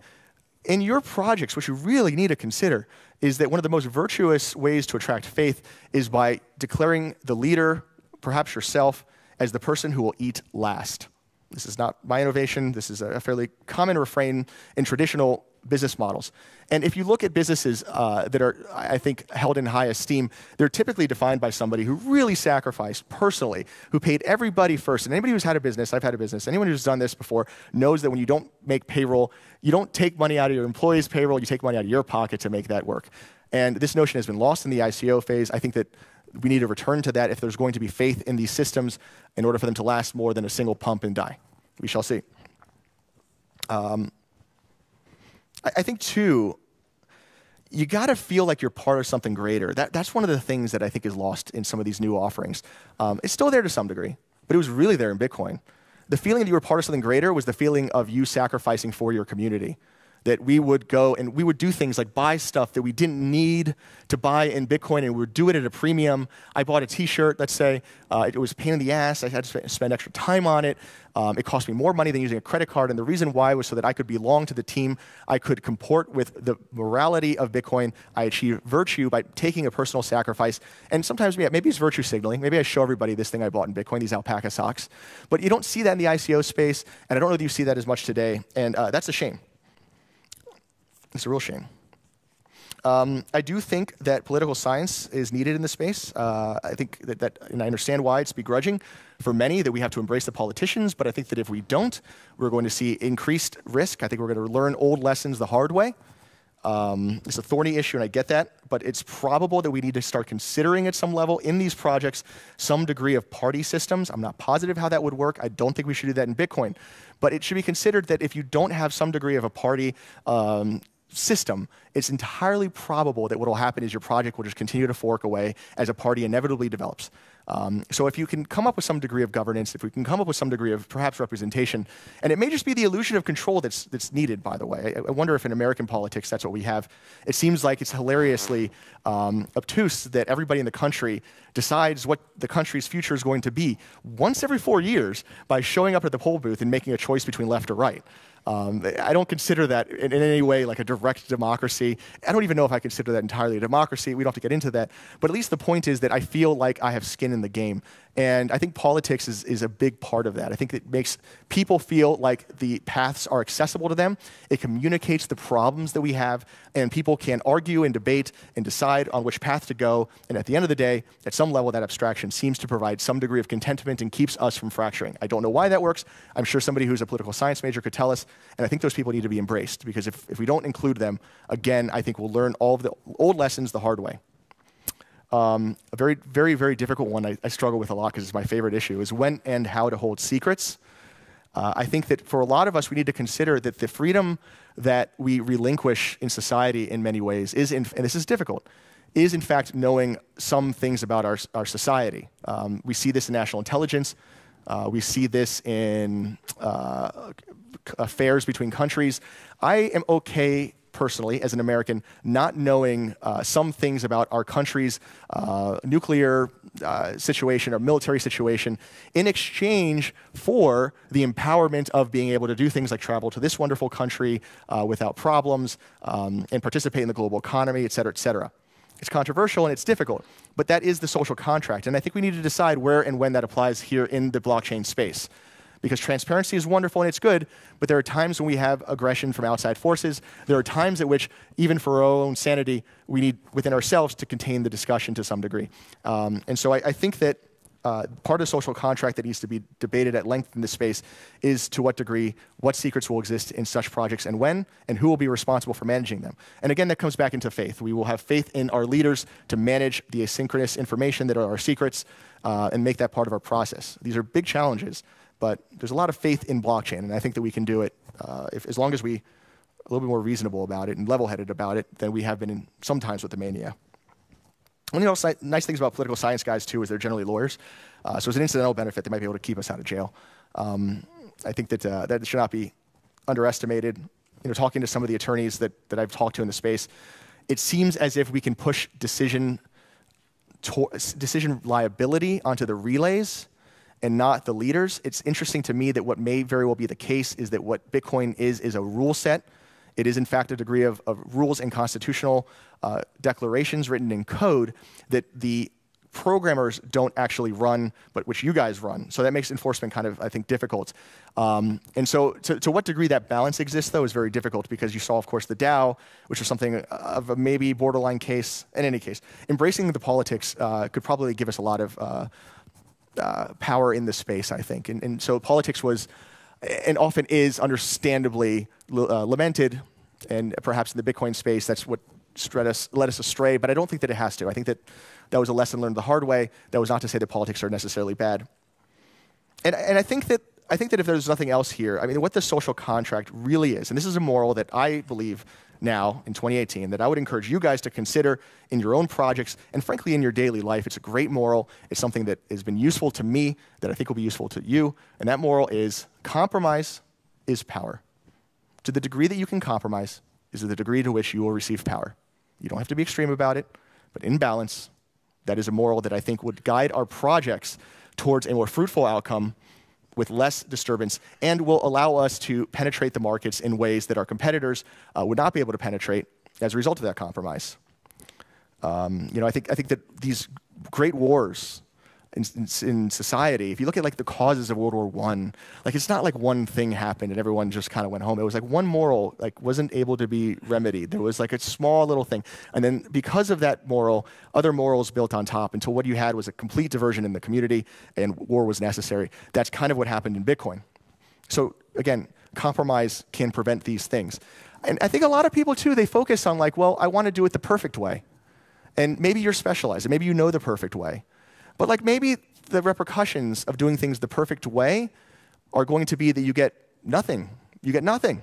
in your projects, what you really need to consider is that one of the most virtuous ways to attract faith is by declaring the leader, perhaps yourself, as the person who will eat last. This is not my innovation. This is a fairly common refrain in traditional business models. And if you look at businesses that are, I think, held in high esteem, they're typically defined by somebody who really sacrificed personally, who paid everybody first. And anybody who's had a business, I've had a business, anyone who's done this before knows that when you don't make payroll, you don't take money out of your employees' payroll, you take money out of your pocket to make that work. And this notion has been lost in the ICO phase. I think that we need to return to that if there's going to be faith in these systems in order for them to last more than a single pump and die. We shall see. I think, too, you got to feel like you're part of something greater. That's one of the things that I think is lost in some of these new offerings. It's still there to some degree, but it was really there in Bitcoin. The feeling that you were part of something greater was the feeling of you sacrificing for your community. That we would go and we would do things like buy stuff that we didn't need to buy in Bitcoin, and we would do it at a premium. I bought a T-shirt, let's say. It was a pain in the ass. I had to spend extra time on it. It cost me more money than using a credit card, and the reason why was so that I could belong to the team. I could comport with the morality of Bitcoin. I achieved virtue by taking a personal sacrifice. And sometimes, yeah, maybe it's virtue signaling. Maybe I show everybody this thing I bought in Bitcoin, these alpaca socks. But you don't see that in the ICO space, and I don't know that you see that as much today, and that's a shame. It's a real shame. I do think that political science is needed in this space. I think that, and I understand why it's begrudging for many that we have to embrace the politicians, but I think that if we don't, we're going to see increased risk. I think we're going to learn old lessons the hard way. It's a thorny issue, and I get that, but it's probable that we need to start considering at some level in these projects some degree of party systems. I'm not positive how that would work. I don't think we should do that in Bitcoin. But it should be considered that if you don't have some degree of a party system, it's entirely probable that what will happen is your project will just continue to fork away as a party inevitably develops. So if you can come up with some degree of governance, if we can come up with some degree of perhaps representation, and it may just be the illusion of control that's needed, by the way. I wonder if in American politics that's what we have. It seems like it's hilariously obtuse that everybody in the country decides what the country's future is going to be once every 4 years by showing up at the poll booth and making a choice between left or right. I don't consider that in any way like a direct democracy. I don't even know if I consider that entirely a democracy. We don't have to get into that. But at least the point is that I feel like I have skin in the game. And I think politics is a big part of that. I think it makes people feel like the paths are accessible to them. It communicates the problems that we have, and people can argue and debate and decide on which path to go. And at the end of the day, at some level, that abstraction seems to provide some degree of contentment and keeps us from fracturing. I don't know why that works. I'm sure somebody who's a political science major could tell us. And I think those people need to be embraced, because if we don't include them, again, I think we'll learn all of the old lessons the hard way. A very, very, very difficult one I struggle with a lot because it's my favorite issue is when and how to hold secrets. I think that for a lot of us, we need to consider that the freedom that we relinquish in society in many ways is, and this is difficult, is in fact knowing some things about our society. We see this in national intelligence. We see this in affairs between countries. I am okay personally, as an American, not knowing some things about our country's nuclear situation or military situation in exchange for the empowerment of being able to do things like travel to this wonderful country without problems and participate in the global economy, et cetera, et cetera. It's controversial and it's difficult, but that is the social contract. And I think we need to decide where and when that applies here in the blockchain space. Because transparency is wonderful and it's good, but there are times when we have aggression from outside forces. There are times at which, even for our own sanity, we need within ourselves to contain the discussion to some degree. And so I think that part of the social contract that needs to be debated at length in this space is to what degree, what secrets will exist in such projects and when, and who will be responsible for managing them. And again, that comes back into faith. We will have faith in our leaders to manage the asynchronous information that are our secrets and make that part of our process. These are big challenges. But there's a lot of faith in blockchain, and I think that we can do it as long as we are a little bit more reasonable about it and level-headed about it than we have been sometimes with the mania. One of the nice things about political science guys, too, is they're generally lawyers. So as an incidental benefit, they might be able to keep us out of jail. I think that that should not be underestimated. talking to some of the attorneys that I've talked to in the space, it seems as if we can push decision liability onto the relays and not the leaders. It's interesting to me that what may very well be the case is that what Bitcoin is a rule set. It is, in fact, a degree of rules and constitutional declarations written in code that the programmers don't actually run, but which you guys run. So that makes enforcement kind of, I think, difficult. And so to what degree that balance exists, though, is very difficult because you saw, of course, the DAO, which is something of a maybe borderline case. In any case, embracing the politics could probably give us a lot of power in this space, I think. And so politics was, and often is, understandably lamented. And perhaps in the Bitcoin space, that's what led us astray. But I don't think that it has to. I think that that was a lesson learned the hard way. That was not to say that politics are necessarily bad. And I think that if there's nothing else here, I mean, what the social contract really is, and this is a moral that I believe now in 2018 that I would encourage you guys to consider in your own projects and frankly in your daily life. It's a great moral. It's something that has been useful to me that I think will be useful to you. And that moral is compromise is power. To the degree that you can compromise is the degree to which you will receive power. You don't have to be extreme about it, but in balance, that is a moral that I think would guide our projects towards a more fruitful outcome with less disturbance and will allow us to penetrate the markets in ways that our competitors would not be able to penetrate as a result of that compromise. I think that these great wars in society, if you look at like the causes of World War I, like it's not like one thing happened and everyone just kind of went home. It was like one moral like wasn't able to be remedied. There was like a small little thing. And then because of that moral, other morals built on top until what you had was a complete diversion in the community and war was necessary. That's kind of what happened in Bitcoin. So again, compromise can prevent these things. And I think a lot of people too, they focus on like, well, I want to do it the perfect way. And maybe you're specialized and maybe you know the perfect way. But like maybe the repercussions of doing things the perfect way are going to be that you get nothing. You get nothing.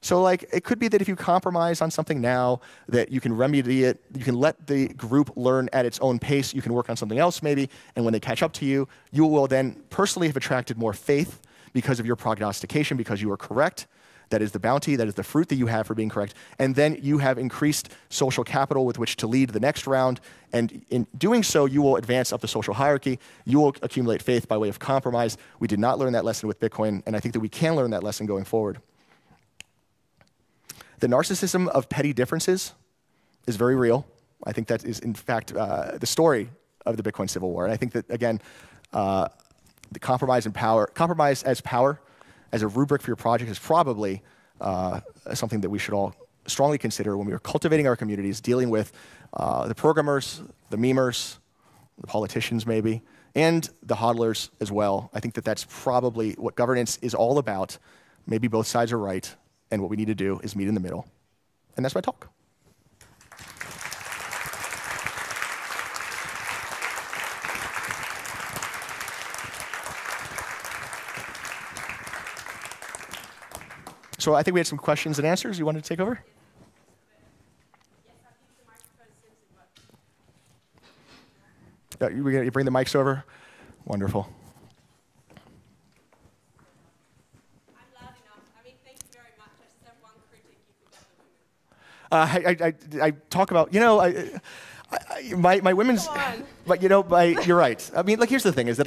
So like it could be that if you compromise on something now, that you can remedy it, you can let the group learn at its own pace, you can work on something else maybe, and when they catch up to you, you will then personally have attracted more faith because of your prognostication, because you are correct. That is the bounty, that is the fruit that you have for being correct. And then you have increased social capital with which to lead the next round. And in doing so, you will advance up the social hierarchy. You will accumulate faith by way of compromise. We did not learn that lesson with Bitcoin, and I think that we can learn that lesson going forward. The narcissism of petty differences is very real. I think that is, in fact, the story of the Bitcoin Civil War. And I think that, again, the compromise as power, as a rubric for your project is probably something that we should all strongly consider when we are cultivating our communities, dealing with the programmers, the memers, the politicians maybe, and the hodlers as well. I think that that's probably what governance is all about. Maybe both sides are right, and what we need to do is meet in the middle. And that's my talk. So I think we had some questions and answers. You wanted to take over? You bring the mics over? Wonderful. I'm loud enough. I mean, thank you very much. I just have one critique you forgot the women. I talk about, my women's, but you're right. I mean, like here's the thing: is that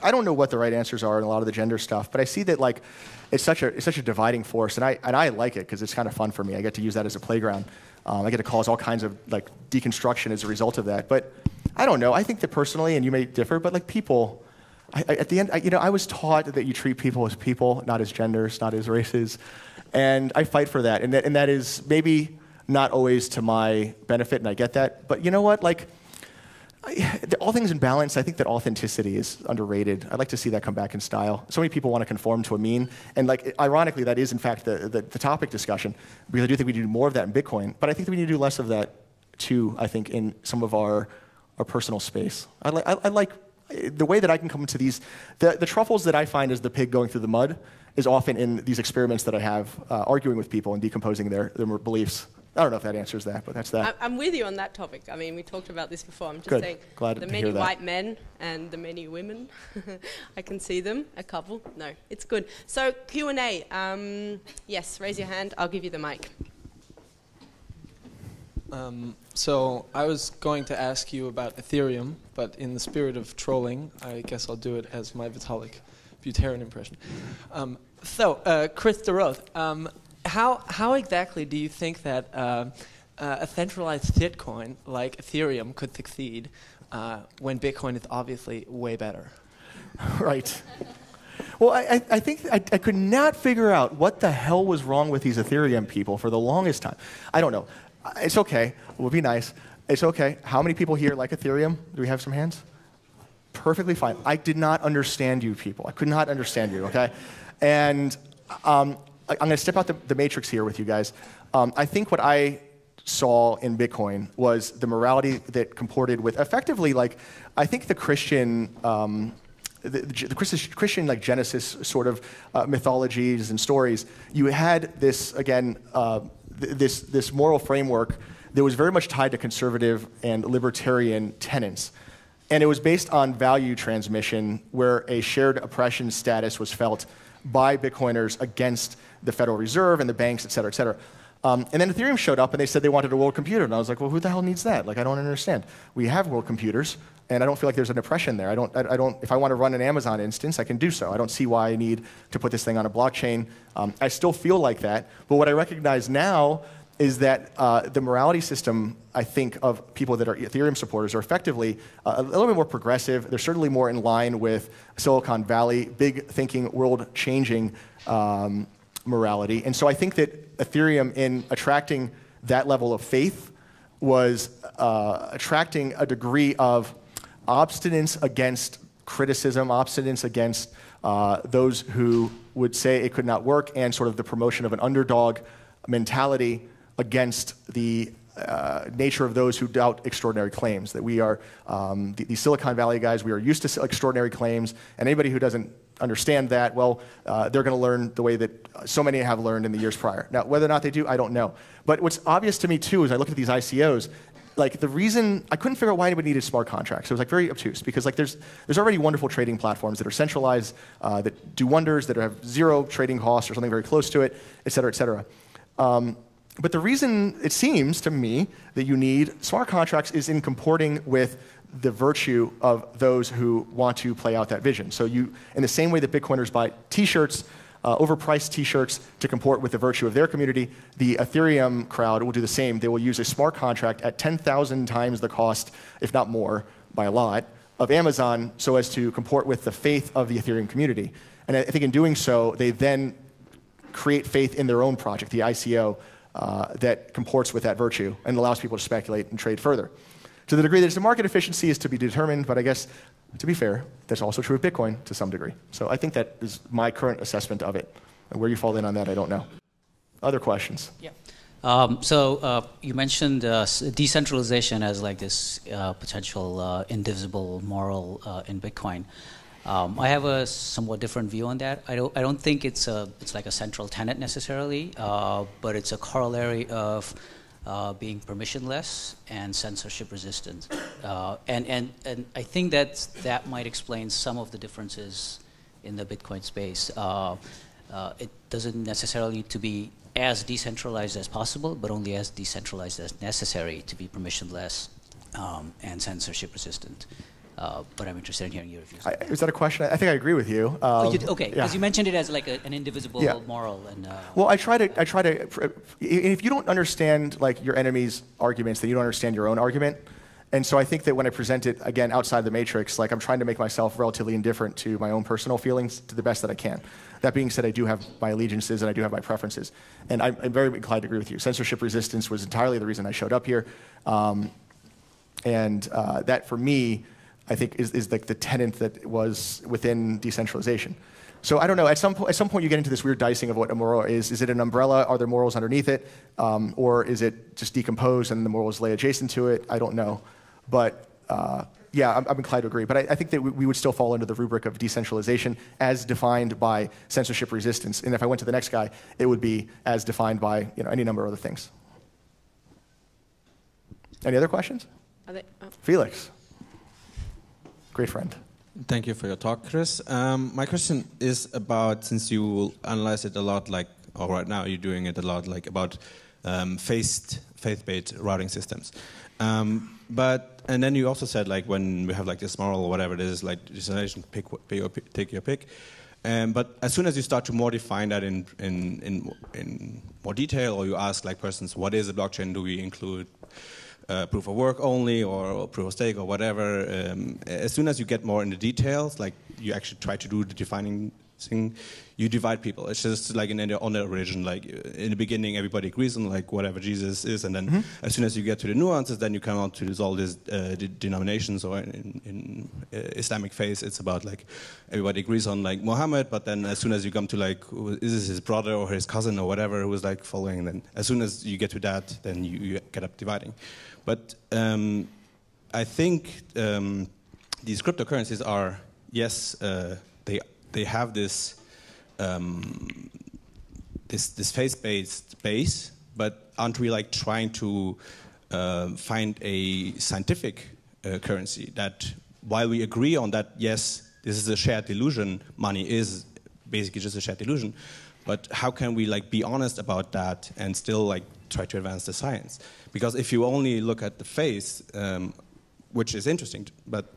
I don't know what the right answers are in a lot of the gender stuff, but I see that like it's such a dividing force, and I like it because it's kind of fun for me. I get to use that as a playground. I get to cause all kinds of like deconstruction as a result of that. But I don't know. I think that personally, and you may differ, but like people, at the end, I was taught that you treat people as people, not as genders, not as races, and I fight for that. And that is maybe not always to my benefit, and I get that. But you know what? Like, all things in balance, I think that authenticity is underrated. I'd like to see that come back in style. So many people want to conform to a mean, and like, ironically, that is in fact the topic discussion, because I do think we need to do more of that in Bitcoin, but I think that we need to do less of that too, I think, in some of our personal space. I like the way that I can come to these, the truffles that I find as the pig going through the mud is often in these experiments that I have arguing with people and decomposing their beliefs. I don't know if that answers that, but that's that. I'm with you on that topic. I mean, we talked about this before. I'm just Good. saying Glad the to many hear that. white men and the many women. I can see them, a couple. No, it's good. So Q&A. Yes, raise your hand. I'll give you the mic. So I was going to ask you about Ethereum, but in the spirit of trolling, I guess I'll do it as my Vitalik Buterin impression. Chris DeRose, how exactly do you think that a centralized shitcoin like Ethereum could succeed when Bitcoin is obviously way better? Right. Well, I think I could not figure out what the hell was wrong with these Ethereum people for the longest time. I don't know. It's okay. It would be nice. It's okay. How many people here like Ethereum? Do we have some hands? Perfectly fine. I did not understand you people. I could not understand you, okay? And I'm going to step out the matrix here with you guys. I think what I saw in Bitcoin was the morality that comported with effectively, like, I think the Christian... the Christian like Genesis sort of mythologies and stories, you had this, again, this moral framework that was very much tied to conservative and libertarian tenets. And it was based on value transmission, where a shared oppression status was felt by Bitcoiners against the Federal Reserve and the banks, et cetera, et cetera. And then Ethereum showed up, and they said they wanted a world computer. And I was like, well, who the hell needs that? Like, I don't understand. We have world computers, and I don't feel like there's an oppression there. I don't. If I want to run an Amazon instance, I can do so. I don't see why I need to put this thing on a blockchain. I still feel like that. But what I recognize now is that the morality system, I think, of people that are Ethereum supporters are effectively a little bit more progressive. They're certainly more in line with Silicon Valley, big thinking, world-changing morality. And so I think that Ethereum, in attracting that level of faith, was attracting a degree of obstinance against criticism, obstinance against those who would say it could not work, and sort of the promotion of an underdog mentality against the nature of those who doubt extraordinary claims. That we are, the Silicon Valley guys, we are used to extraordinary claims, and anybody who doesn't understand that, well, they're going to learn the way that so many have learned in the years prior. Now, whether or not they do, I don't know. But what's obvious to me, too, is I look at these ICOs, like the reason, I couldn't figure out why anybody needed smart contracts. It was like very obtuse, because like there's already wonderful trading platforms that are centralized, that do wonders, that have zero trading costs or something very close to it, et cetera, et cetera. But the reason it seems to me that you need smart contracts is in comporting with the virtue of those who want to play out that vision. So you, in the same way that Bitcoiners buy T-shirts, overpriced T-shirts to comport with the virtue of their community, the Ethereum crowd will do the same. They will use a smart contract at 10,000 times the cost, if not more, by a lot, of Amazon, so as to comport with the faith of the Ethereum community. And I think in doing so, they then create faith in their own project, the ICO, that comports with that virtue and allows people to speculate and trade further. To the degree that the market efficiency is to be determined, but I guess, to be fair, that's also true of Bitcoin to some degree. So I think that is my current assessment of it. And where you fall in on that, I don't know. Other questions? Yeah. You mentioned decentralization as like this potential indivisible moral in Bitcoin. I have a somewhat different view on that. I don't think it's like a central tenet necessarily, but it's a corollary of being permissionless and censorship resistant. And I think that might explain some of the differences in the Bitcoin space. It doesn't necessarily need to be as decentralized as possible, but only as decentralized as necessary to be permissionless and censorship resistant. But I'm interested in hearing your views. Is that a question? I think I agree with you. Okay, because you mentioned it as like an indivisible moral. And well, I try to. If you don't understand like your enemy's arguments, then you don't understand your own argument. And so I think that when I present it again outside the matrix, like I'm trying to make myself relatively indifferent to my own personal feelings to the best that I can. That being said, I do have my allegiances and I do have my preferences, and I'm very inclined to agree with you. Censorship resistance was entirely the reason I showed up here, and that for me, I think is like the tenet that was within decentralization. So I don't know. At some point, you get into this weird dicing of what immoral is. Is it an umbrella? Are there morals underneath it, or is it just decomposed and the morals lay adjacent to it? I don't know, but yeah, I'm inclined to agree. But I think that we would still fall into the rubric of decentralization as defined by censorship resistance. And if I went to the next guy, it would be as defined by any number of other things. Any other questions? Felix. Great friend. Thank you for your talk, Chris. My question is about, since you analyze it a lot, like, or right now you're doing it a lot, like about faith-based routing systems. And then you also said, like, when we have like this moral or whatever it is, like decentralization, take your pick. But as soon as you start to more define that in more detail, or you ask like persons, what is a blockchain? Do we include proof of work only, or proof of stake, or whatever? As soon as you get more into details, like you actually try to do the defining thing, you divide people. It's just like on the religion, like in the beginning everybody agrees on like whatever Jesus is, and then as soon as you get to the nuances, then you come out to all these denominations, or in Islamic faith it's about like everybody agrees on like Muhammad, but then as soon as you come to like is this his brother or his cousin or whatever who is like following, then as soon as you get to that, then you get up dividing. But I think these cryptocurrencies are, yes, they have this this faith-based base, but aren't we like trying to find a scientific currency that, while we agree on that, yes, this is a shared delusion, money is basically just a shared delusion, but how can we like be honest about that and still like try to advance the science? Because if you only look at the face, which is interesting, but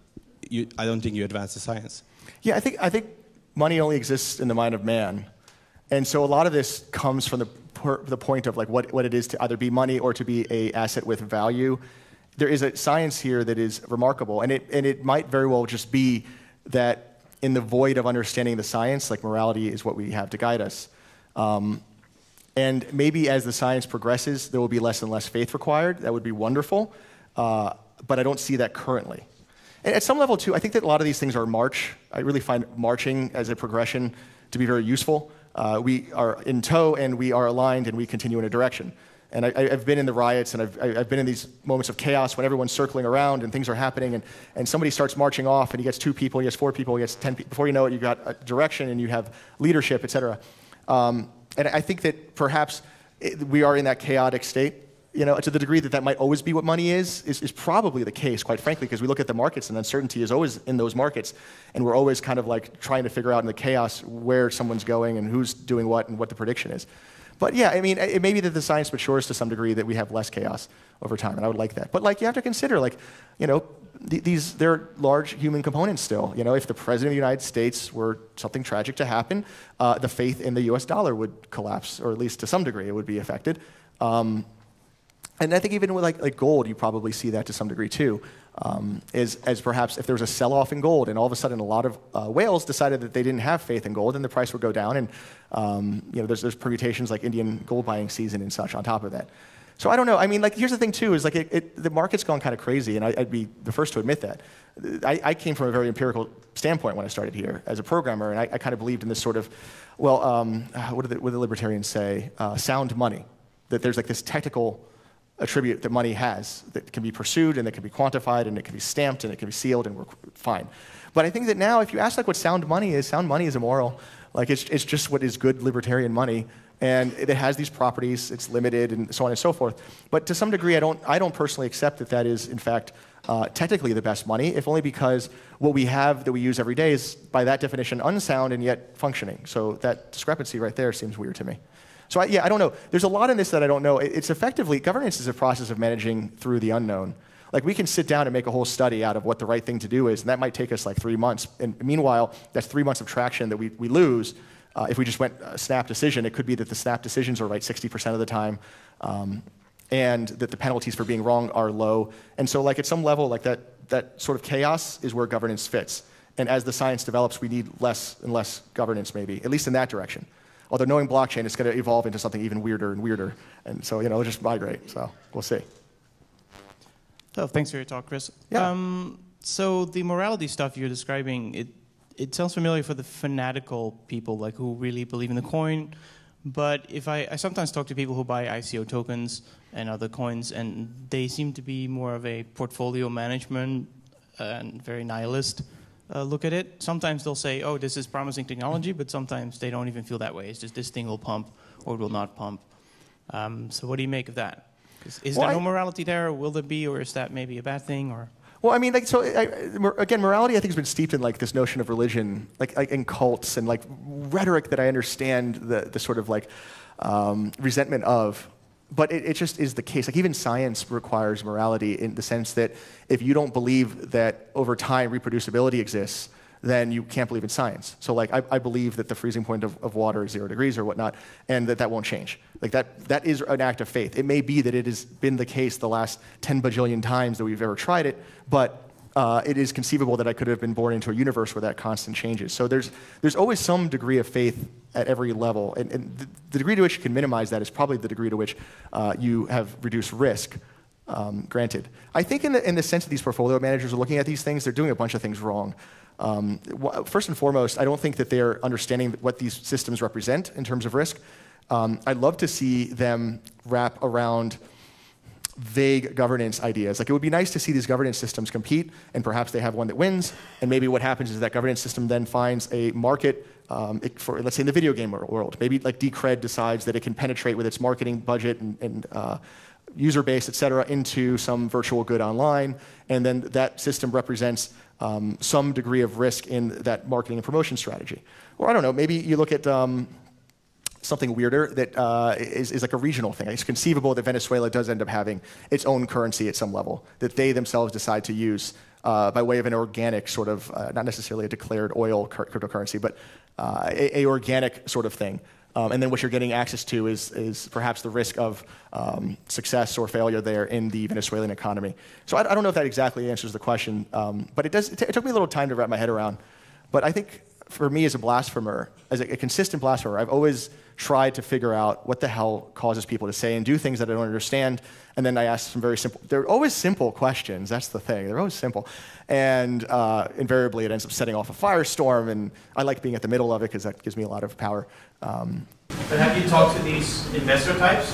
I don't think you advance the science. Yeah, I think money only exists in the mind of man. And so a lot of this comes from the point of like what it is to either be money or to be an asset with value. There is a science here that is remarkable, and it might very well just be that in the void of understanding the science, like morality is what we have to guide us. And maybe as the science progresses, there will be less and less faith required. That would be wonderful, but I don't see that currently. And at some level, too, I think that a lot of these things are march. I really find marching as a progression to be very useful. We are in tow, and we are aligned, and we continue in a direction. And I've been in the riots, and I've been in these moments of chaos when everyone's circling around and things are happening, and somebody starts marching off, and he gets 2 people, he gets 4 people, he gets 10 people. Before you know it, you've got a direction, and you have leadership, et cetera. And I think that perhaps we are in that chaotic state. You know, to the degree that that might always be what money is probably the case, quite frankly, because we look at the markets and uncertainty is always in those markets, and we're always kind of like trying to figure out in the chaos where someone's going and who's doing what and what the prediction is. But yeah, I mean, it may be that the science matures to some degree that we have less chaos over time, and I would like that. But like, you have to consider, like, you know, there are large human components still. You know, if the president of the United States were something tragic to happen, the faith in the U.S. dollar would collapse, or at least to some degree it would be affected. And I think even with like gold, you probably see that to some degree too, as perhaps if there was a sell-off in gold and all of a sudden a lot of whales decided that they didn't have faith in gold, then the price would go down, and you know, there's permutations like Indian gold buying season and such on top of that. So I don't know. I mean, like, here's the thing too, is like the market's gone kind of crazy, and I'd be the first to admit that. I came from a very empirical standpoint when I started here as a programmer, and I kind of believed in this sort of, well, what do the libertarians say? Sound money. That there's like this technical attribute that money has that can be pursued and that can be quantified and it can be stamped and it can be sealed, and we're fine. But I think that now, if you ask like what sound money is immoral. Like, it's just what is good libertarian money, and it has these properties. It's limited and so on and so forth. But to some degree, I don't personally accept that that is in fact technically the best money, if only because what we have that we use every day is by that definition unsound and yet functioning. So that discrepancy right there seems weird to me. So I don't know. There's a lot in this that I don't know. It's effectively, governance is a process of managing through the unknown. Like, we can sit down and make a whole study out of what the right thing to do is, and that might take us like 3 months. And meanwhile, that's 3 months of traction that we lose. If we just went snap decision, it could be that the snap decisions are right 60% of the time, and that the penalties for being wrong are low. And so like at some level, like that sort of chaos is where governance fits. And as the science develops, we need less and less governance, maybe, at least in that direction. Although knowing blockchain, it's going to evolve into something even weirder and weirder. And so, you know, it'll just migrate. So we'll see. So thanks for your talk, Chris. Yeah. So the morality stuff you're describing, it sounds familiar for the fanatical people, like who really believe in the coin. But if I sometimes talk to people who buy ICO tokens and other coins, and they seem to be more of a portfolio management and very nihilist look at it. Sometimes they'll say, oh, this is promising technology, but sometimes they don't even feel that way. It's just this thing will pump or it will not pump. So what do you make of that? Is there no morality there, or will there be, or is that maybe a bad thing? Or well, I mean, like, so again, morality I think has been steeped in like this notion of religion, like in cults and like rhetoric that I understand the sort of like resentment of. But it just is the case. Like even science requires morality in the sense that if you don't believe that over time reproducibility exists, then you can't believe in science. So like I believe that the freezing point of water is 0 degrees or whatnot, and that won't change. Like that is an act of faith. It may be that it has been the case the last 10 bajillion times that we've ever tried it, but it is conceivable that I could have been born into a universe where that constant changes. So there's always some degree of faith at every level, and the degree to which you can minimize that is probably the degree to which you have reduced risk. Granted, I think in the sense that these portfolio managers are looking at these things, they're doing a bunch of things wrong. First and foremost, I don't think that they're understanding what these systems represent in terms of risk. I'd love to see them wrap around vague governance ideas. Like it would be nice to see these governance systems compete, and perhaps they have one that wins, and maybe what happens is that governance system then finds a market for, let's say in the video game world. Maybe like Decried decides that it can penetrate with its marketing budget and user base, et cetera, into some virtual good online, and then that system represents some degree of risk in that marketing and promotion strategy. Or I don't know, maybe you look at something weirder that is like a regional thing. It's conceivable that Venezuela does end up having its own currency at some level that they themselves decide to use by way of an organic sort of, not necessarily a declared oil cryptocurrency, but a organic sort of thing. And then what you're getting access to is perhaps the risk of success or failure there in the Venezuelan economy. So I don't know if that exactly answers the question, but it took me a little time to wrap my head around. But I think for me as a blasphemer, as a consistent blasphemer, I've always tried to figure out what the hell causes people to say and do things that I don't understand. And then I ask some very simple, they're always simple questions, that's the thing, they're always simple. And invariably it ends up setting off a firestorm, and I like being at the middle of it because that gives me a lot of power. But have you talked to these investor types?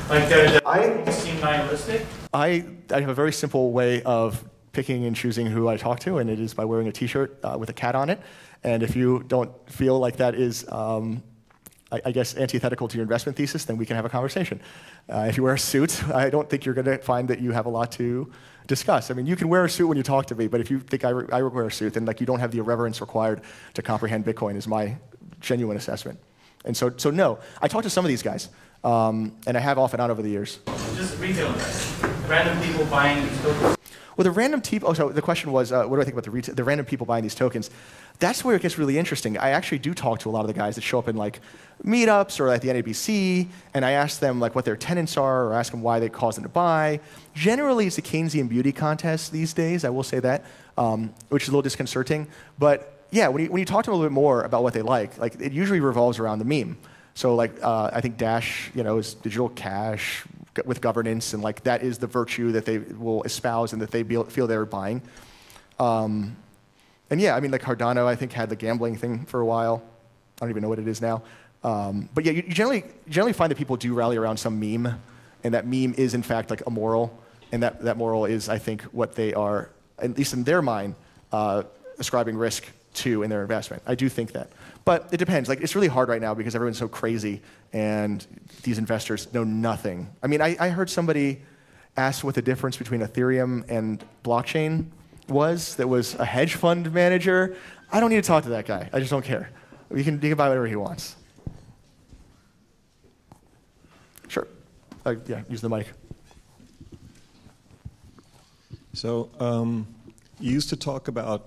Like they seem nihilistic? I have a very simple way of picking and choosing who I talk to, and it is by wearing a t-shirt with a cat on it. And if you don't feel like that is, I guess, antithetical to your investment thesis, then we can have a conversation. If you wear a suit, I don't think you're going to find that you have a lot to discuss. I mean, you can wear a suit when you talk to me, but if you think I wear a suit, then like you don't have the irreverence required to comprehend Bitcoin is my genuine assessment. And so no, I talked to some of these guys, and I have off and on over the years. Just retail investors, random people buying these tokens. Well, the random people, so the question was, what do I think about the random people buying these tokens? That's where it gets really interesting. I actually do talk to a lot of the guys that show up in like meetups or at the NABC, and I ask them like what their tenets are or ask them why they cause them to buy. Generally, it's a Keynesian beauty contest these days, I will say that, which is a little disconcerting. But yeah, when you talk to them a little bit more about what they like it usually revolves around the meme. So like I think Dash, is digital cash with governance, and like that is the virtue that they will espouse and that they feel they're buying. And yeah, I mean like Cardano, I think had the gambling thing for a while. I don't even know what it is now. But yeah, you generally find that people do rally around some meme, and that meme is in fact like a moral, and that moral is, I think, what they are, at least in their mind, ascribing risk to in their investment. I do think that. But it depends. Like it's really hard right now because everyone's so crazy and these investors know nothing. I mean, I heard somebody ask what the difference between Ethereum and blockchain was that was a hedge fund manager. I don't need to talk to that guy. I just don't care. He can buy whatever he wants. Sure. Yeah, use the mic. So you used to talk about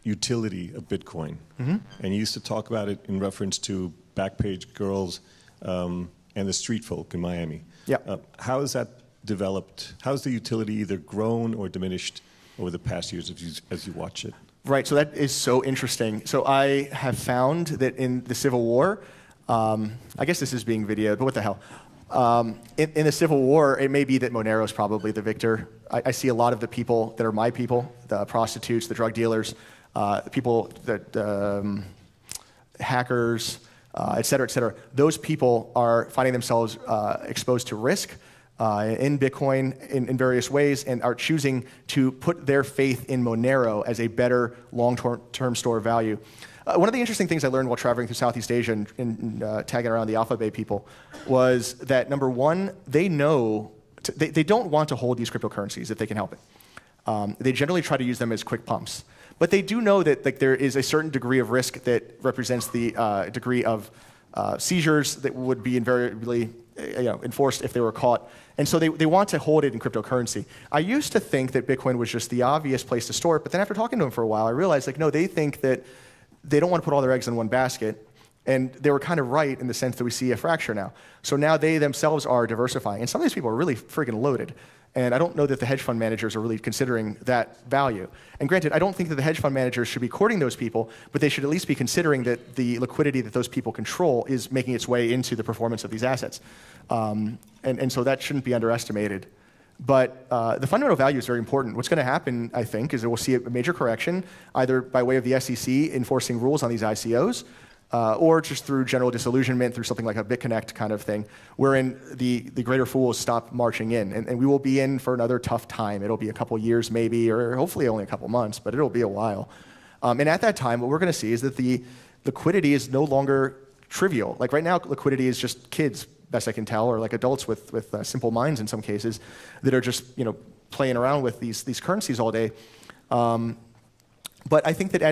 utility of Bitcoin, and you used to talk about it in reference to Backpage Girls and the street folk in Miami. Yeah. How has that developed? How has the utility either grown or diminished over the past years as you watch it? Right, so that is so interesting. So I have found that in the Civil War, I guess this is being videoed, but what the hell? In the Civil War, it may be that Monero is probably the victor. I see a lot of the people that are my people, the prostitutes, the drug dealers, people that hackers, et cetera, those people are finding themselves exposed to risk in Bitcoin in various ways and are choosing to put their faith in Monero as a better long-term store of value. One of the interesting things I learned while traveling through Southeast Asia and tagging around the Alpha Bay people was that, number one, they know they don't want to hold these cryptocurrencies if they can help it. They generally try to use them as quick pumps. But they do know that like, there is a certain degree of risk that represents the degree of seizures that would be invariably enforced if they were caught. And so they want to hold it in cryptocurrency. I used to think that Bitcoin was just the obvious place to store it, but then after talking to them for a while, I realized, like, no, they think that they don't want to put all their eggs in one basket. And they were kind of right in the sense that we see a fracture now. So now they themselves are diversifying. And some of these people are really friggin' loaded. And I don't know that the hedge fund managers are really considering that value. And granted, I don't think that the hedge fund managers should be courting those people, but they should at least be considering that the liquidity that those people control is making its way into the performance of these assets. And so that shouldn't be underestimated. But the fundamental value is very important. What's going to happen, I think, is that we'll see a major correction, either by way of the SEC enforcing rules on these ICOs, or just through general disillusionment, through something like a BitConnect kind of thing, wherein the greater fools stop marching in. And we will be in for another tough time. It'll be a couple years maybe, or hopefully only a couple months, but it'll be a while. And at that time, what we're going to see is that the liquidity is no longer trivial. Like right now, liquidity is just kids, best I can tell, or like adults with simple minds in some cases, that are just playing around with these currencies all day. But I think that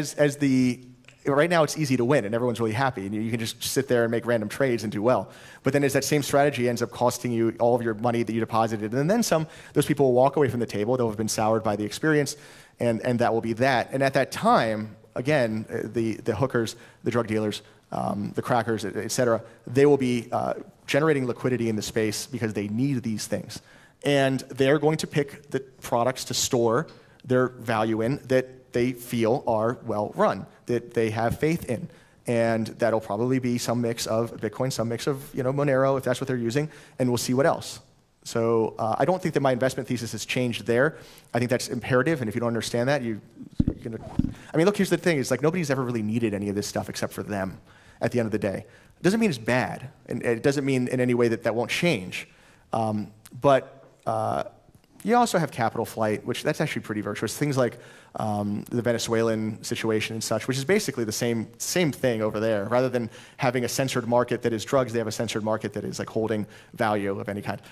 right now it's easy to win and everyone's really happy and you can just sit there and make random trades and do well. But then as that same strategy ends up costing you all of your money that you deposited, and then some, those people will walk away from the table. They'll have been soured by the experience, and that will be that. And at that time, again, the hookers, the drug dealers, the crackers, et cetera, they will be generating liquidity in the space because they need these things. And they're going to pick the products to store their value in that they feel are well run, that they have faith in. And that'll probably be some mix of Bitcoin, some mix of Monero, if that's what they're using, and we'll see what else. So I don't think that my investment thesis has changed there. I think that's imperative, and if you don't understand that, I mean, look, here's the thing. It's like nobody's ever really needed any of this stuff except for them at the end of the day. It doesn't mean it's bad, and it doesn't mean in any way that that won't change. But you also have capital flight, which that's actually pretty virtuous. Things like the Venezuelan situation and such, which is basically the same thing over there. Rather than having a censored market that is drugs, they have a censored market that is like holding value of any kind.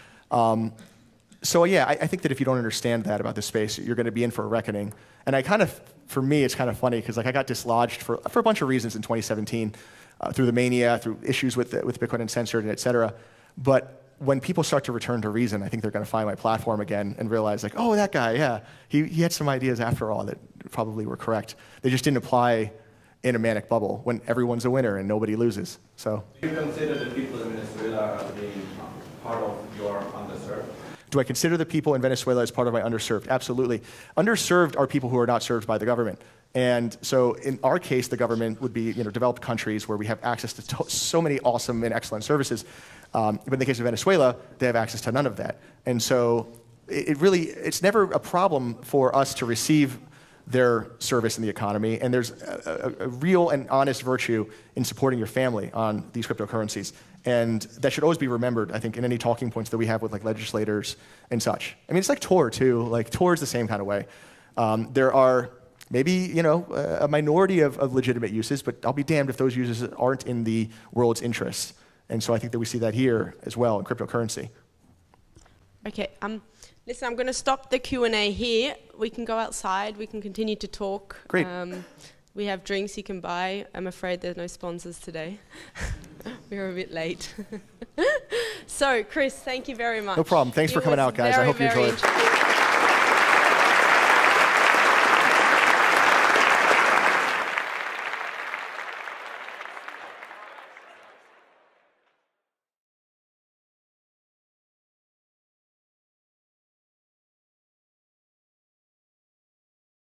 So yeah, I think that if you don't understand that about this space, you're going to be in for a reckoning. And for me, it's kind of funny because like I got dislodged for a bunch of reasons in 2017 through the mania, through issues with Bitcoin Uncensored, and et cetera. But when people start to return to reason, I think they're going to find my platform again and realize, like, oh, that guy, yeah, he had some ideas after all that probably were correct. They just didn't apply in a manic bubble when everyone's a winner and nobody loses. So, do you consider the people in Venezuela as being part of your underserved? Do I consider the people in Venezuela as part of my underserved? Absolutely. Underserved are people who are not served by the government. And so in our case, the government would be developed countries where we have access to so many awesome and excellent services. But in the case of Venezuela, they have access to none of that. And so it's never a problem for us to receive their service in the economy. And there's a real and honest virtue in supporting your family on these cryptocurrencies. And that should always be remembered, I think, in any talking points that we have with like legislators and such. I mean, it's like Tor, too. Like Tor is the same kind of way. There are maybe a minority of legitimate uses, but I'll be damned if those uses aren't in the world's interests. And so I think that we see that here as well in cryptocurrency. Okay, listen, I'm going to stop the Q&A here. We can go outside. We can continue to talk. Great. We have drinks you can buy. I'm afraid there's no sponsors today. We're a bit late. So, Chris, thank you very much. No problem. Thanks for coming out, guys. I hope you enjoyed it.